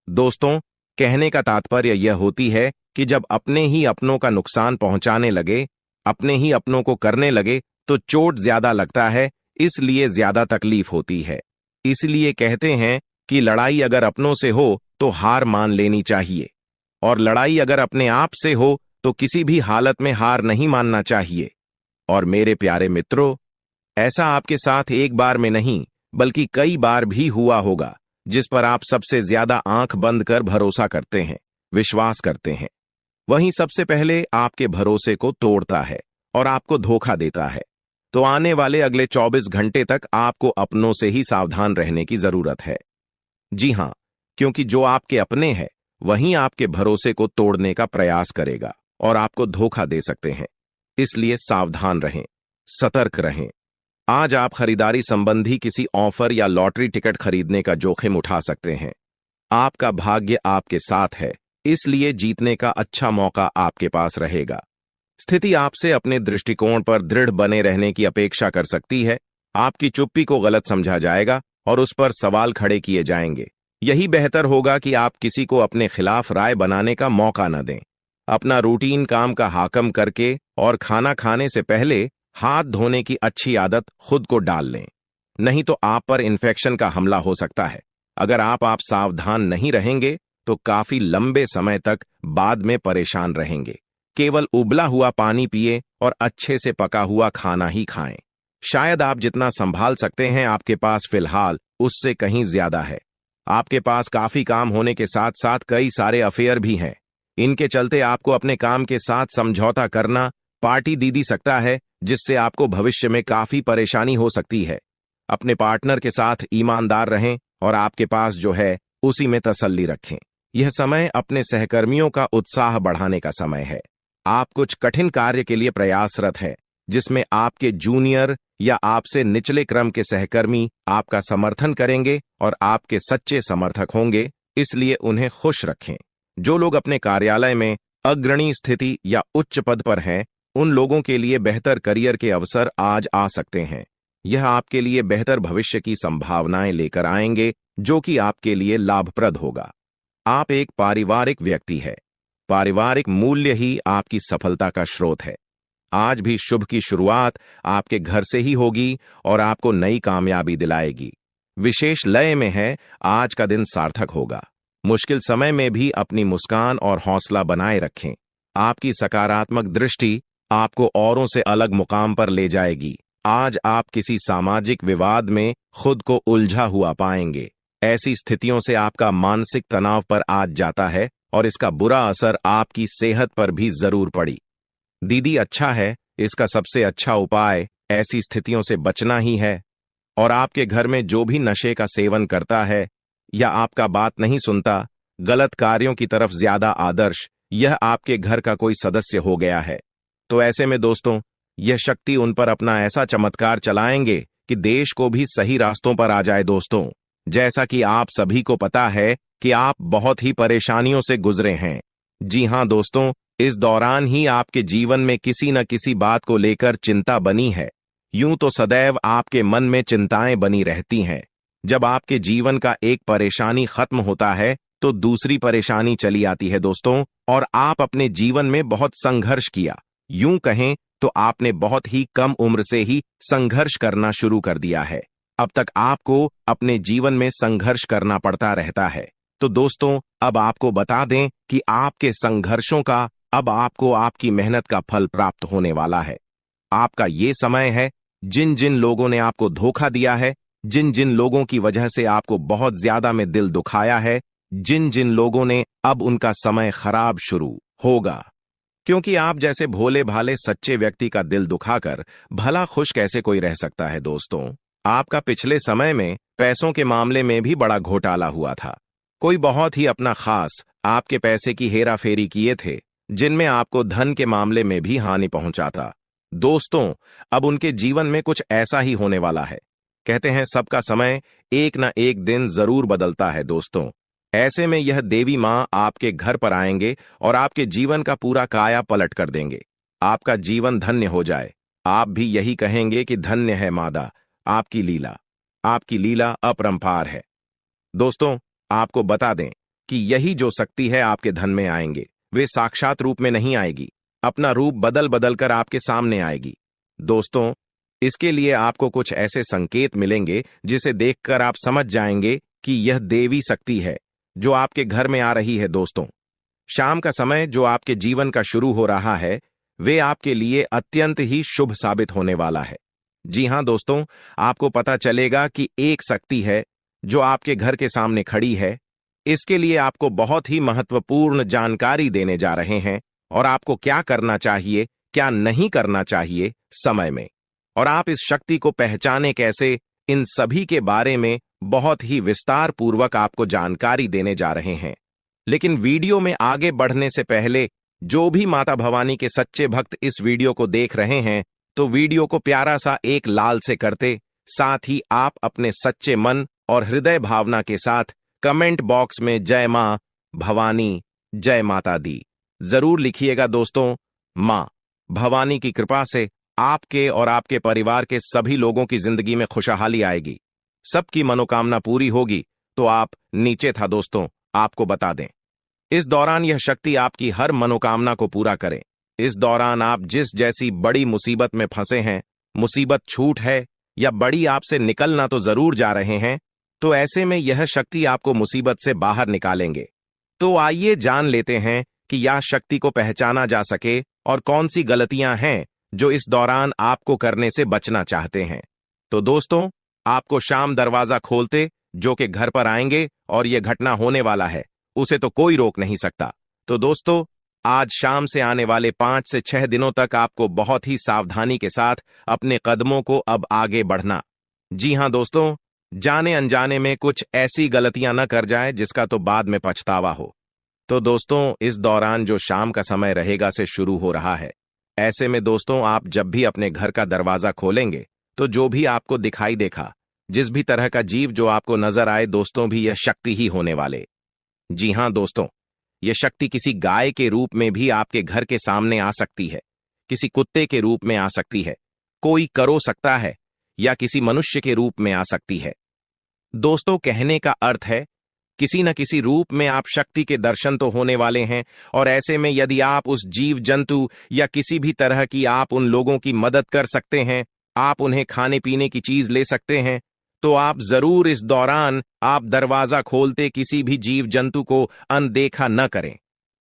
दोस्तों, कहने का तात्पर्य यह होती है कि जब अपने ही अपनों का नुकसान पहुंचाने लगे, अपने ही अपनों को करने लगे, तो चोट ज्यादा लगता है, इसलिए ज्यादा तकलीफ होती है। इसलिए कहते हैं कि लड़ाई अगर अपनों से हो तो हार मान लेनी चाहिए, और लड़ाई अगर अपने आप से हो तो किसी भी हालत में हार नहीं मानना चाहिए। और मेरे प्यारे मित्रों, ऐसा आपके साथ एक बार में नहीं बल्कि कई बार भी हुआ होगा, जिस पर आप सबसे ज्यादा आंख बंद कर भरोसा करते हैं, विश्वास करते हैं। वहीं सबसे पहले आपके भरोसे को तोड़ता है और आपको धोखा देता है। तो आने वाले अगले 24 घंटे तक आपको अपनों से ही सावधान रहने की जरूरत है। जी हां, क्योंकि जो आपके अपने हैं वहीं आपके भरोसे को तोड़ने का प्रयास करेगा और आपको धोखा दे सकते हैं। इसलिए सावधान रहें, सतर्क रहें। आज आप खरीदारी संबंधी किसी ऑफर या लॉटरी टिकट खरीदने का जोखिम उठा सकते हैं। आपका भाग्य आपके साथ है, इसलिए जीतने का अच्छा मौका आपके पास रहेगा। स्थिति आपसे अपने दृष्टिकोण पर दृढ़ बने रहने की अपेक्षा कर सकती है। आपकी चुप्पी को गलत समझा जाएगा और उस पर सवाल खड़े किए जाएंगे। यही बेहतर होगा कि आप किसी को अपने खिलाफ राय बनाने का मौका न दें। अपना रूटीन काम का हाकम करके और खाना खाने से पहले हाथ धोने की अच्छी आदत खुद को डाल लें, नहीं तो आप पर इन्फेक्शन का हमला हो सकता है। अगर आप सावधान नहीं रहेंगे तो काफी लंबे समय तक बाद में परेशान रहेंगे। केवल उबला हुआ पानी पिए और अच्छे से पका हुआ खाना ही खाएं। शायद आप जितना संभाल सकते हैं आपके पास फिलहाल उससे कहीं ज्यादा है। आपके पास काफी काम होने के साथ साथ कई सारे अफेयर भी हैं। इनके चलते आपको अपने काम के साथ समझौता करना पार्टी दे सकता है, जिससे आपको भविष्य में काफी परेशानी हो सकती है। अपने पार्टनर के साथ ईमानदार रहें और आपके पास जो है उसी में तसल्ली रखें। यह समय अपने सहकर्मियों का उत्साह बढ़ाने का समय है। आप कुछ कठिन कार्य के लिए प्रयासरत है, जिसमें आपके जूनियर या आपसे निचले क्रम के सहकर्मी आपका समर्थन करेंगे और आपके सच्चे समर्थक होंगे, इसलिए उन्हें खुश रखें। जो लोग अपने कार्यालय में अग्रणी स्थिति या उच्च पद पर हैं, उन लोगों के लिए बेहतर करियर के अवसर आज आ सकते हैं। यह आपके लिए बेहतर भविष्य की संभावनाएं लेकर आएंगे, जो कि आपके लिए लाभप्रद होगा। आप एक पारिवारिक व्यक्ति है। पारिवारिक मूल्य ही आपकी सफलता का स्रोत है। आज भी शुभ की शुरुआत आपके घर से ही होगी और आपको नई कामयाबी दिलाएगी। विशेष लय में है, आज का दिन सार्थक होगा। मुश्किल समय में भी अपनी मुस्कान और हौसला बनाए रखें। आपकी सकारात्मक दृष्टि आपको औरों से अलग मुकाम पर ले जाएगी। आज आप किसी सामाजिक विवाद में खुद को उलझा हुआ पाएंगे। ऐसी स्थितियों से आपका मानसिक तनाव पर आज जाता है और इसका बुरा असर आपकी सेहत पर भी जरूर पड़ी। दीदी, अच्छा है, इसका सबसे अच्छा उपाय ऐसी स्थितियों से बचना ही है। और आपके घर में जो भी नशे का सेवन करता है या आपका बात नहीं सुनता, गलत कार्यों की तरफ ज्यादा आदर्श, यह आपके घर का कोई सदस्य हो गया है। तो ऐसे में दोस्तों, यह शक्ति उन पर अपना ऐसा चमत्कार चलाएंगे कि देश को भी सही रास्तों पर आ जाए। दोस्तों, जैसा कि आप सभी को पता है कि आप बहुत ही परेशानियों से गुजरे हैं। जी हाँ दोस्तों, इस दौरान ही आपके जीवन में किसी न किसी बात को लेकर चिंता बनी है। यूं तो सदैव आपके मन में चिंताएं बनी रहती हैं। जब आपके जीवन का एक परेशानी खत्म होता है तो दूसरी परेशानी चली आती है दोस्तों, और आप अपने जीवन में बहुत संघर्ष किया। यूं कहें तो आपने बहुत ही कम उम्र से ही संघर्ष करना शुरू कर दिया है। अब तक आपको अपने जीवन में संघर्ष करना पड़ता रहता है। तो दोस्तों, अब आपको बता दें कि आपके संघर्षों का अब आपको आपकी मेहनत का फल प्राप्त होने वाला है। आपका ये समय है, जिन जिन लोगों ने आपको धोखा दिया है, जिन जिन लोगों की वजह से आपको बहुत ज्यादा में दिल दुखाया है, जिन जिन लोगों ने, अब उनका समय खराब शुरू होगा। क्योंकि आप जैसे भोले भाले सच्चे व्यक्ति का दिल दुखाकर भला खुश कैसे कोई रह सकता है दोस्तों। आपका पिछले समय में पैसों के मामले में भी बड़ा घोटाला हुआ था। कोई बहुत ही अपना खास आपके पैसे की हेरा फेरी किए थे, जिनमें आपको धन के मामले में भी हानि पहुंचा था। दोस्तों, अब उनके जीवन में कुछ ऐसा ही होने वाला है। कहते हैं सबका समय एक न एक दिन जरूर बदलता है दोस्तों। ऐसे में यह देवी मां आपके घर पर आएंगे और आपके जीवन का पूरा काया पलट कर देंगे। आपका जीवन धन्य हो जाए। आप भी यही कहेंगे कि धन्य है मादा आपकी लीला। आपकी लीला अपरंपार है। दोस्तों, आपको बता दें कि यही जो शक्ति है आपके धन में आएंगे, वे साक्षात रूप में नहीं आएगी, अपना रूप बदल बदल कर आपके सामने आएगी। दोस्तों, इसके लिए आपको कुछ ऐसे संकेत मिलेंगे जिसे देखकर आप समझ जाएंगे कि यह देवी शक्ति है जो आपके घर में आ रही है। दोस्तों, शाम का समय जो आपके जीवन का शुरू हो रहा है, वे आपके लिए अत्यंत ही शुभ साबित होने वाला है। जी हां दोस्तों, आपको पता चलेगा कि एक शक्ति है जो आपके घर के सामने खड़ी है। इसके लिए आपको बहुत ही महत्वपूर्ण जानकारी देने जा रहे हैं, और आपको क्या करना चाहिए, क्या नहीं करना चाहिए समय में, और आप इस शक्ति को पहचाने कैसे, इन सभी के बारे में बहुत ही विस्तार पूर्वक आपको जानकारी देने जा रहे हैं। लेकिन वीडियो में आगे बढ़ने से पहले जो भी माता भवानी के सच्चे भक्त इस वीडियो को देख रहे हैं, तो वीडियो को प्यारा सा एक लाल से करते, साथ ही आप अपने सच्चे मन और हृदय भावना के साथ कमेंट बॉक्स में जय मां भवानी, जय माता दी जरूर लिखिएगा दोस्तों। मां भवानी की कृपा से आपके और आपके परिवार के सभी लोगों की जिंदगी में खुशहाली आएगी, सबकी मनोकामना पूरी होगी। तो आप नीचे था दोस्तों, आपको बता दें, इस दौरान यह शक्ति आपकी हर मनोकामना को पूरा करे। इस दौरान आप जिस जैसी बड़ी मुसीबत में फंसे हैं, मुसीबत छूट है या बड़ी आपसे निकलना तो जरूर जा रहे हैं, तो ऐसे में यह शक्ति आपको मुसीबत से बाहर निकालेंगे। तो आइए जान लेते हैं कि यह शक्ति को पहचाना जा सके और कौन सी गलतियां हैं जो इस दौरान आपको करने से बचना चाहते हैं। तो दोस्तों, आपको शाम दरवाजा खोलते जो कि घर पर आएंगे और यह घटना होने वाला है, उसे तो कोई रोक नहीं सकता। तो दोस्तों, आज शाम से आने वाले 5 से 6 दिनों तक आपको बहुत ही सावधानी के साथ अपने कदमों को अब आगे बढ़ना। जी हां दोस्तों, जाने अनजाने में कुछ ऐसी गलतियां न कर जाए जिसका तो बाद में पछतावा हो। तो दोस्तों, इस दौरान जो शाम का समय रहेगा से शुरू हो रहा है। ऐसे में दोस्तों, आप जब भी अपने घर का दरवाजा खोलेंगे तो जो भी आपको दिखाई देखा, जिस भी तरह का जीव जो आपको नजर आए दोस्तों, भी यह शक्ति ही होने वाले। जी हां दोस्तों, यह शक्ति किसी गाय के रूप में भी आपके घर के सामने आ सकती है, किसी कुत्ते के रूप में आ सकती है, कोई करो सकता है, या किसी मनुष्य के रूप में आ सकती है। दोस्तों, कहने का अर्थ है किसी न किसी रूप में आप शक्ति के दर्शन तो होने वाले हैं, और ऐसे में यदि आप उस जीव जंतु या किसी भी तरह की आप उन लोगों की मदद कर सकते हैं, आप उन्हें खाने पीने की चीज ले सकते हैं, तो आप जरूर इस दौरान आप दरवाजा खोलते किसी भी जीव जंतु को अनदेखा न करें।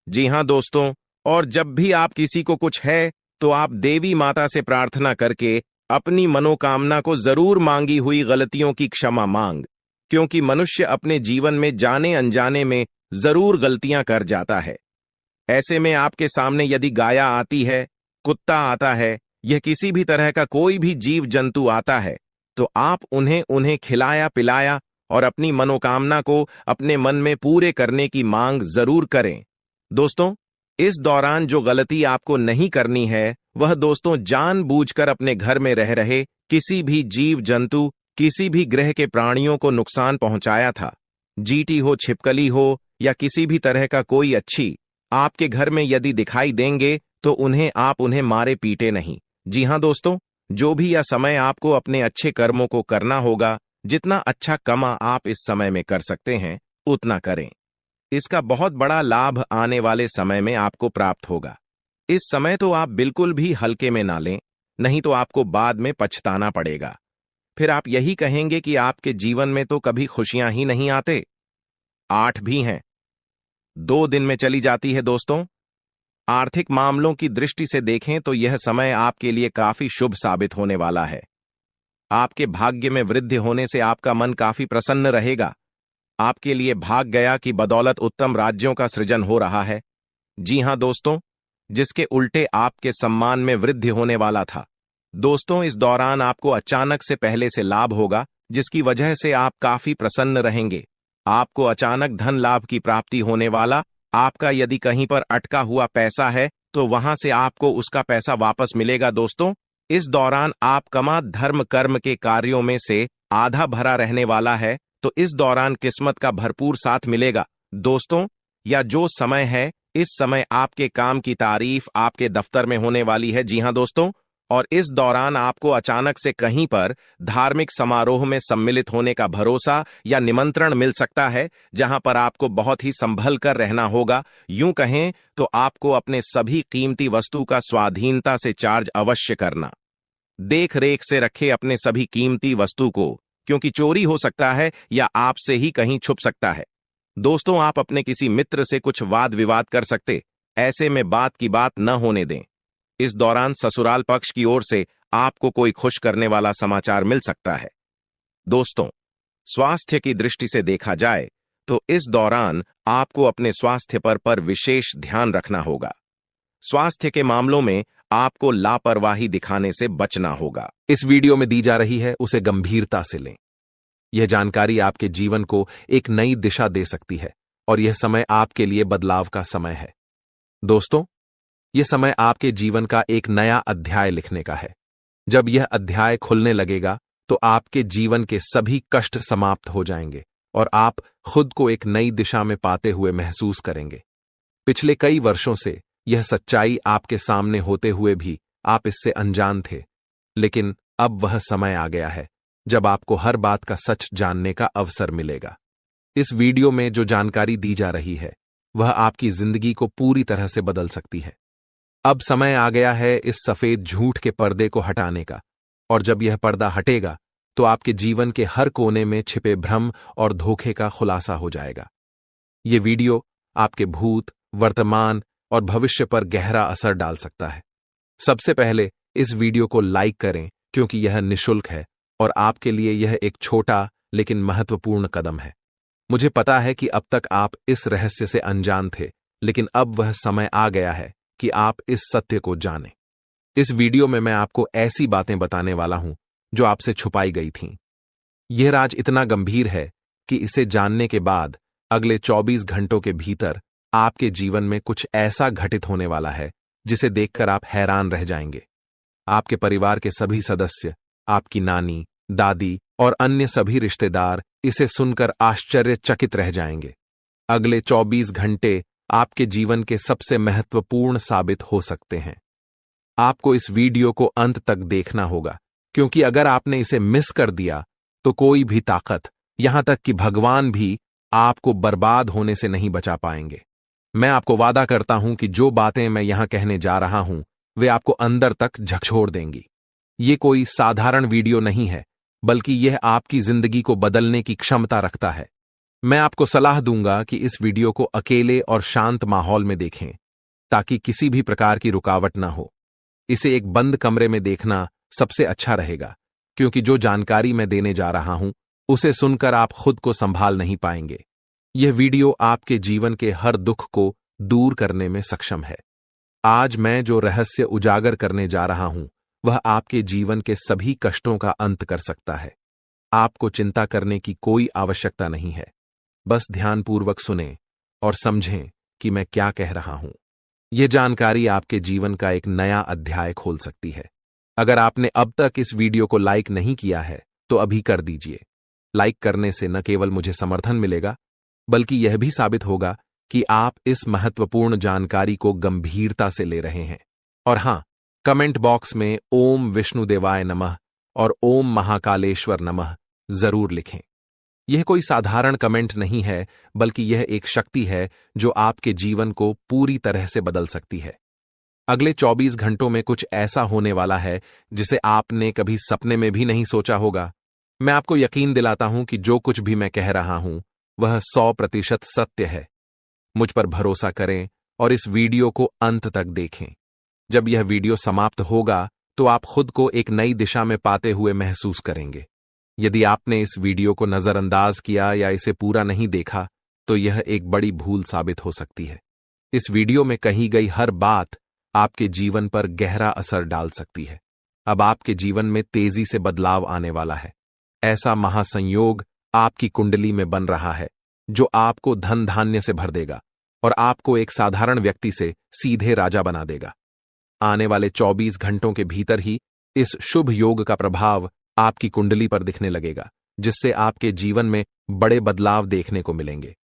जी हां दोस्तों, और जब भी आप किसी को कुछ है तो आप देवी माता से प्रार्थना करके अपनी मनोकामना को जरूर मांगी हुई गलतियों की क्षमा मांग, क्योंकि मनुष्य अपने जीवन में जाने अनजाने में जरूर गलतियां कर जाता है। ऐसे में आपके सामने यदि गाय आती है, कुत्ता आता है, यह किसी भी तरह का कोई भी जीव जंतु आता है, तो आप उन्हें खिलाया पिलाया और अपनी मनोकामना को अपने मन में पूरे करने की मांग जरूर करें। दोस्तों, इस दौरान जो गलती आपको नहीं करनी है, वह दोस्तों जानबूझकर अपने घर में रह रहे किसी भी जीव जंतु, किसी भी ग्रह के प्राणियों को नुकसान पहुंचाया था। जीटी हो, छिपकली हो या किसी भी तरह का कोई अच्छी आपके घर में यदि दिखाई देंगे तो उन्हें मारे पीटे नहीं। जी हाँ दोस्तों, जो भी यह समय आपको अपने अच्छे कर्मों को करना होगा, जितना अच्छा कमा आप इस समय में कर सकते हैं उतना करें। इसका बहुत बड़ा लाभ आने वाले समय में आपको प्राप्त होगा। इस समय तो आप बिल्कुल भी हल्के में ना लें, नहीं तो आपको बाद में पछताना पड़ेगा। फिर आप यही कहेंगे कि आपके जीवन में तो कभी खुशियां ही नहीं आते। 8 भी हैं, 2 दिन में चली जाती है दोस्तों। आर्थिक मामलों की दृष्टि से देखें तो यह समय आपके लिए काफी शुभ साबित होने वाला है। आपके भाग्य में वृद्धि होने से आपका मन काफी प्रसन्न रहेगा। आपके लिए भाग गया कि बदौलत उत्तम राज्यों का सृजन हो रहा है। जी हां दोस्तों, जिसके उल्टे आपके सम्मान में वृद्धि होने वाला था। दोस्तों, इस दौरान आपको अचानक से पहले से लाभ होगा, जिसकी वजह से आप काफी प्रसन्न रहेंगे। आपको अचानक धन लाभ की प्राप्ति होने वाला। आपका यदि कहीं पर अटका हुआ पैसा है तो वहां से आपको उसका पैसा वापस मिलेगा। दोस्तों, इस दौरान आप कमा धर्म कर्म के कार्यों में से आधा भरा रहने वाला है, तो इस दौरान किस्मत का भरपूर साथ मिलेगा। दोस्तों, या जो समय है, इस समय आपके काम की तारीफ आपके दफ्तर में होने वाली है। जी हां दोस्तों, और इस दौरान आपको अचानक से कहीं पर धार्मिक समारोह में सम्मिलित होने का भरोसा या निमंत्रण मिल सकता है, जहां पर आपको बहुत ही संभल कर रहना होगा। यूं कहें तो आपको अपने सभी कीमती वस्तु का स्वाधीनता से चार्ज अवश्य करना। देख रेख से रखे अपने सभी कीमती वस्तु को, क्योंकि चोरी हो सकता है या आपसे ही कहीं छुप सकता है। दोस्तों, आप अपने किसी मित्र से कुछ वाद विवाद कर सकते, ऐसे में बात की बात न होने दें। इस दौरान ससुराल पक्ष की ओर से आपको कोई खुश करने वाला समाचार मिल सकता है। दोस्तों, स्वास्थ्य की दृष्टि से देखा जाए तो इस दौरान आपको अपने स्वास्थ्य पर विशेष ध्यान रखना होगा। स्वास्थ्य के मामलों में आपको लापरवाही दिखाने से बचना होगा। इस वीडियो में दी जा रही है उसे गंभीरता से लें। यह जानकारी आपके जीवन को एक नई दिशा दे सकती है और यह समय आपके लिए बदलाव का समय है। दोस्तों, यह समय आपके जीवन का एक नया अध्याय लिखने का है। जब यह अध्याय खुलने लगेगा तो आपके जीवन के सभी कष्ट समाप्त हो जाएंगे और आप खुद को एक नई दिशा में पाते हुए महसूस करेंगे। पिछले कई वर्षों से यह सच्चाई आपके सामने होते हुए भी आप इससे अनजान थे, लेकिन अब वह समय आ गया है जब आपको हर बात का सच जानने का अवसर मिलेगा। इस वीडियो में जो जानकारी दी जा रही है वह आपकी जिंदगी को पूरी तरह से बदल सकती है। अब समय आ गया है इस सफेद झूठ के पर्दे को हटाने का, और जब यह पर्दा हटेगा तो आपके जीवन के हर कोने में छिपे भ्रम और धोखे का खुलासा हो जाएगा। यह वीडियो आपके भूत, वर्तमान और भविष्य पर गहरा असर डाल सकता है। सबसे पहले इस वीडियो को लाइक करें, क्योंकि यह निःशुल्क है और आपके लिए यह एक छोटा लेकिन महत्वपूर्ण कदम है। मुझे पता है कि अब तक आप इस रहस्य से अनजान थे, लेकिन अब वह समय आ गया है कि आप इस सत्य को जानें। इस वीडियो में मैं आपको ऐसी बातें बताने वाला हूं जो आपसे छुपाई गई थीं। यह राज इतना गंभीर है कि इसे जानने के बाद अगले 24 घंटों के भीतर आपके जीवन में कुछ ऐसा घटित होने वाला है जिसे देखकर आप हैरान रह जाएंगे। आपके परिवार के सभी सदस्य, आपकी नानी, दादी और अन्य सभी रिश्तेदार इसे सुनकर आश्चर्यचकित रह जाएंगे। अगले 24 घंटे आपके जीवन के सबसे महत्वपूर्ण साबित हो सकते हैं। आपको इस वीडियो को अंत तक देखना होगा, क्योंकि अगर आपने इसे मिस कर दिया तो कोई भी ताकत, यहां तक कि भगवान भी, आपको बर्बाद होने से नहीं बचा पाएंगे। मैं आपको वादा करता हूं कि जो बातें मैं यहां कहने जा रहा हूं वे आपको अंदर तक झकझोर देंगी। ये कोई साधारण वीडियो नहीं है, बल्कि यह आपकी जिंदगी को बदलने की क्षमता रखता है। मैं आपको सलाह दूंगा कि इस वीडियो को अकेले और शांत माहौल में देखें, ताकि किसी भी प्रकार की रुकावट ना हो। इसे एक बंद कमरे में देखना सबसे अच्छा रहेगा, क्योंकि जो जानकारी मैं देने जा रहा हूं उसे सुनकर आप खुद को संभाल नहीं पाएंगे। यह वीडियो आपके जीवन के हर दुख को दूर करने में सक्षम है। आज मैं जो रहस्य उजागर करने जा रहा हूं वह आपके जीवन के सभी कष्टों का अंत कर सकता है। आपको चिंता करने की कोई आवश्यकता नहीं है। बस ध्यानपूर्वक सुनें और समझें कि मैं क्या कह रहा हूं। यह जानकारी आपके जीवन का एक नया अध्याय खोल सकती है। अगर आपने अब तक इस वीडियो को लाइक नहीं किया है तो अभी कर दीजिए। लाइक करने से न केवल मुझे समर्थन मिलेगा, बल्कि यह भी साबित होगा कि आप इस महत्वपूर्ण जानकारी को गंभीरता से ले रहे हैं। और हां, कमेंट बॉक्स में ओम विष्णुदेवाय नमः और ओम महाकालेश्वर नमः जरूर लिखें। यह कोई साधारण कमेंट नहीं है, बल्कि यह एक शक्ति है जो आपके जीवन को पूरी तरह से बदल सकती है। अगले 24 घंटों में कुछ ऐसा होने वाला है जिसे आपने कभी सपने में भी नहीं सोचा होगा। मैं आपको यकीन दिलाता हूं कि जो कुछ भी मैं कह रहा हूं वह 100% सत्य है। मुझ पर भरोसा करें और इस वीडियो को अंत तक देखें। जब यह वीडियो समाप्त होगा तो आप खुद को एक नई दिशा में पाते हुए महसूस करेंगे। यदि आपने इस वीडियो को नजरअंदाज किया या इसे पूरा नहीं देखा तो यह एक बड़ी भूल साबित हो सकती है। इस वीडियो में कही गई हर बात आपके जीवन पर गहरा असर डाल सकती है। अब आपके जीवन में तेजी से बदलाव आने वाला है। ऐसा महासंयोग आपकी कुंडली में बन रहा है जो आपको धन धान्य से भर देगा और आपको एक साधारण व्यक्ति से सीधे राजा बना देगा। आने वाले 24 घंटों के भीतर ही इस शुभ योग का प्रभाव आपकी कुंडली पर दिखने लगेगा, जिससे आपके जीवन में बड़े बदलाव देखने को मिलेंगे।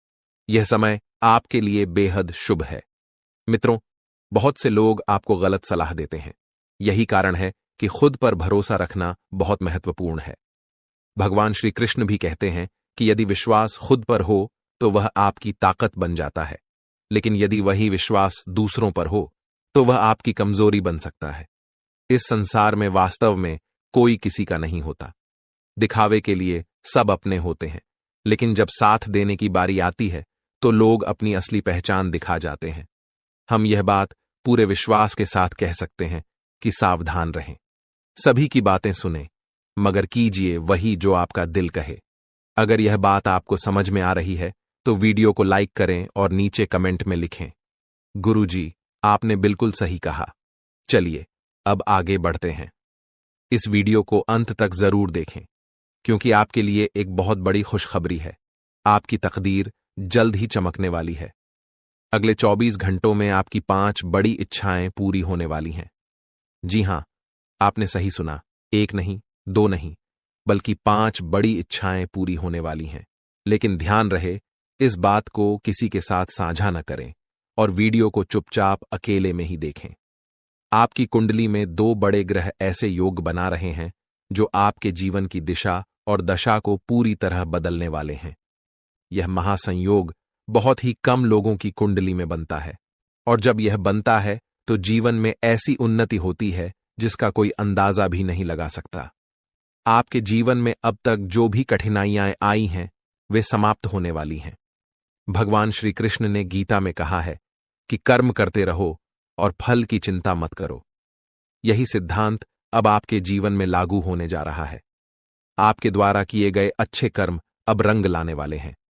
यह समय आपके लिए बेहद शुभ है। मित्रों, बहुत से लोग आपको गलत सलाह देते हैं। यही कारण है कि खुद पर भरोसा रखना बहुत महत्वपूर्ण है। भगवान श्री कृष्ण भी कहते हैं कि यदि विश्वास खुद पर हो तो वह आपकी ताकत बन जाता है, लेकिन यदि वही विश्वास दूसरों पर हो तो वह आपकी कमजोरी बन सकता है। इस संसार में वास्तव में कोई किसी का नहीं होता। दिखावे के लिए सब अपने होते हैं, लेकिन जब साथ देने की बारी आती है तो लोग अपनी असली पहचान दिखा जाते हैं। हम यह बात पूरे विश्वास के साथ कह सकते हैं कि सावधान रहें। सभी की बातें सुनें, मगर कीजिए वही जो आपका दिल कहे। अगर यह बात आपको समझ में आ रही है तो वीडियो को लाइक करें और नीचे कमेंट में लिखें, गुरुजी, आपने बिल्कुल सही कहा। चलिए अब आगे बढ़ते हैं। इस वीडियो को अंत तक जरूर देखें, क्योंकि आपके लिए एक बहुत बड़ी खुशखबरी है। आपकी तकदीर जल्द ही चमकने वाली है। अगले 24 घंटों में आपकी 5 बड़ी इच्छाएं पूरी होने वाली हैं। जी हां, आपने सही सुना, 1 नहीं, 2 नहीं, बल्कि 5 बड़ी इच्छाएं पूरी होने वाली हैं। लेकिन ध्यान रहे, इस बात को किसी के साथ साझा न करें और वीडियो को चुपचाप अकेले में ही देखें। आपकी कुंडली में 2 बड़े ग्रह ऐसे योग बना रहे हैं जो आपके जीवन की दिशा और दशा को पूरी तरह बदलने वाले हैं। यह महासंयोग बहुत ही कम लोगों की कुंडली में बनता है, और जब यह बनता है तो जीवन में ऐसी उन्नति होती है जिसका कोई अंदाजा भी नहीं लगा सकता। आपके जीवन में अब तक जो भी कठिनाइयां आई हैं वे समाप्त होने वाली हैं। भगवान श्री कृष्ण ने गीता में कहा है कि कर्म करते रहो और फल की चिंता मत करो। यही सिद्धांत अब आपके जीवन में लागू होने जा रहा है। आपके द्वारा किए गए अच्छे कर्म अब रंग लाने वाले हैं।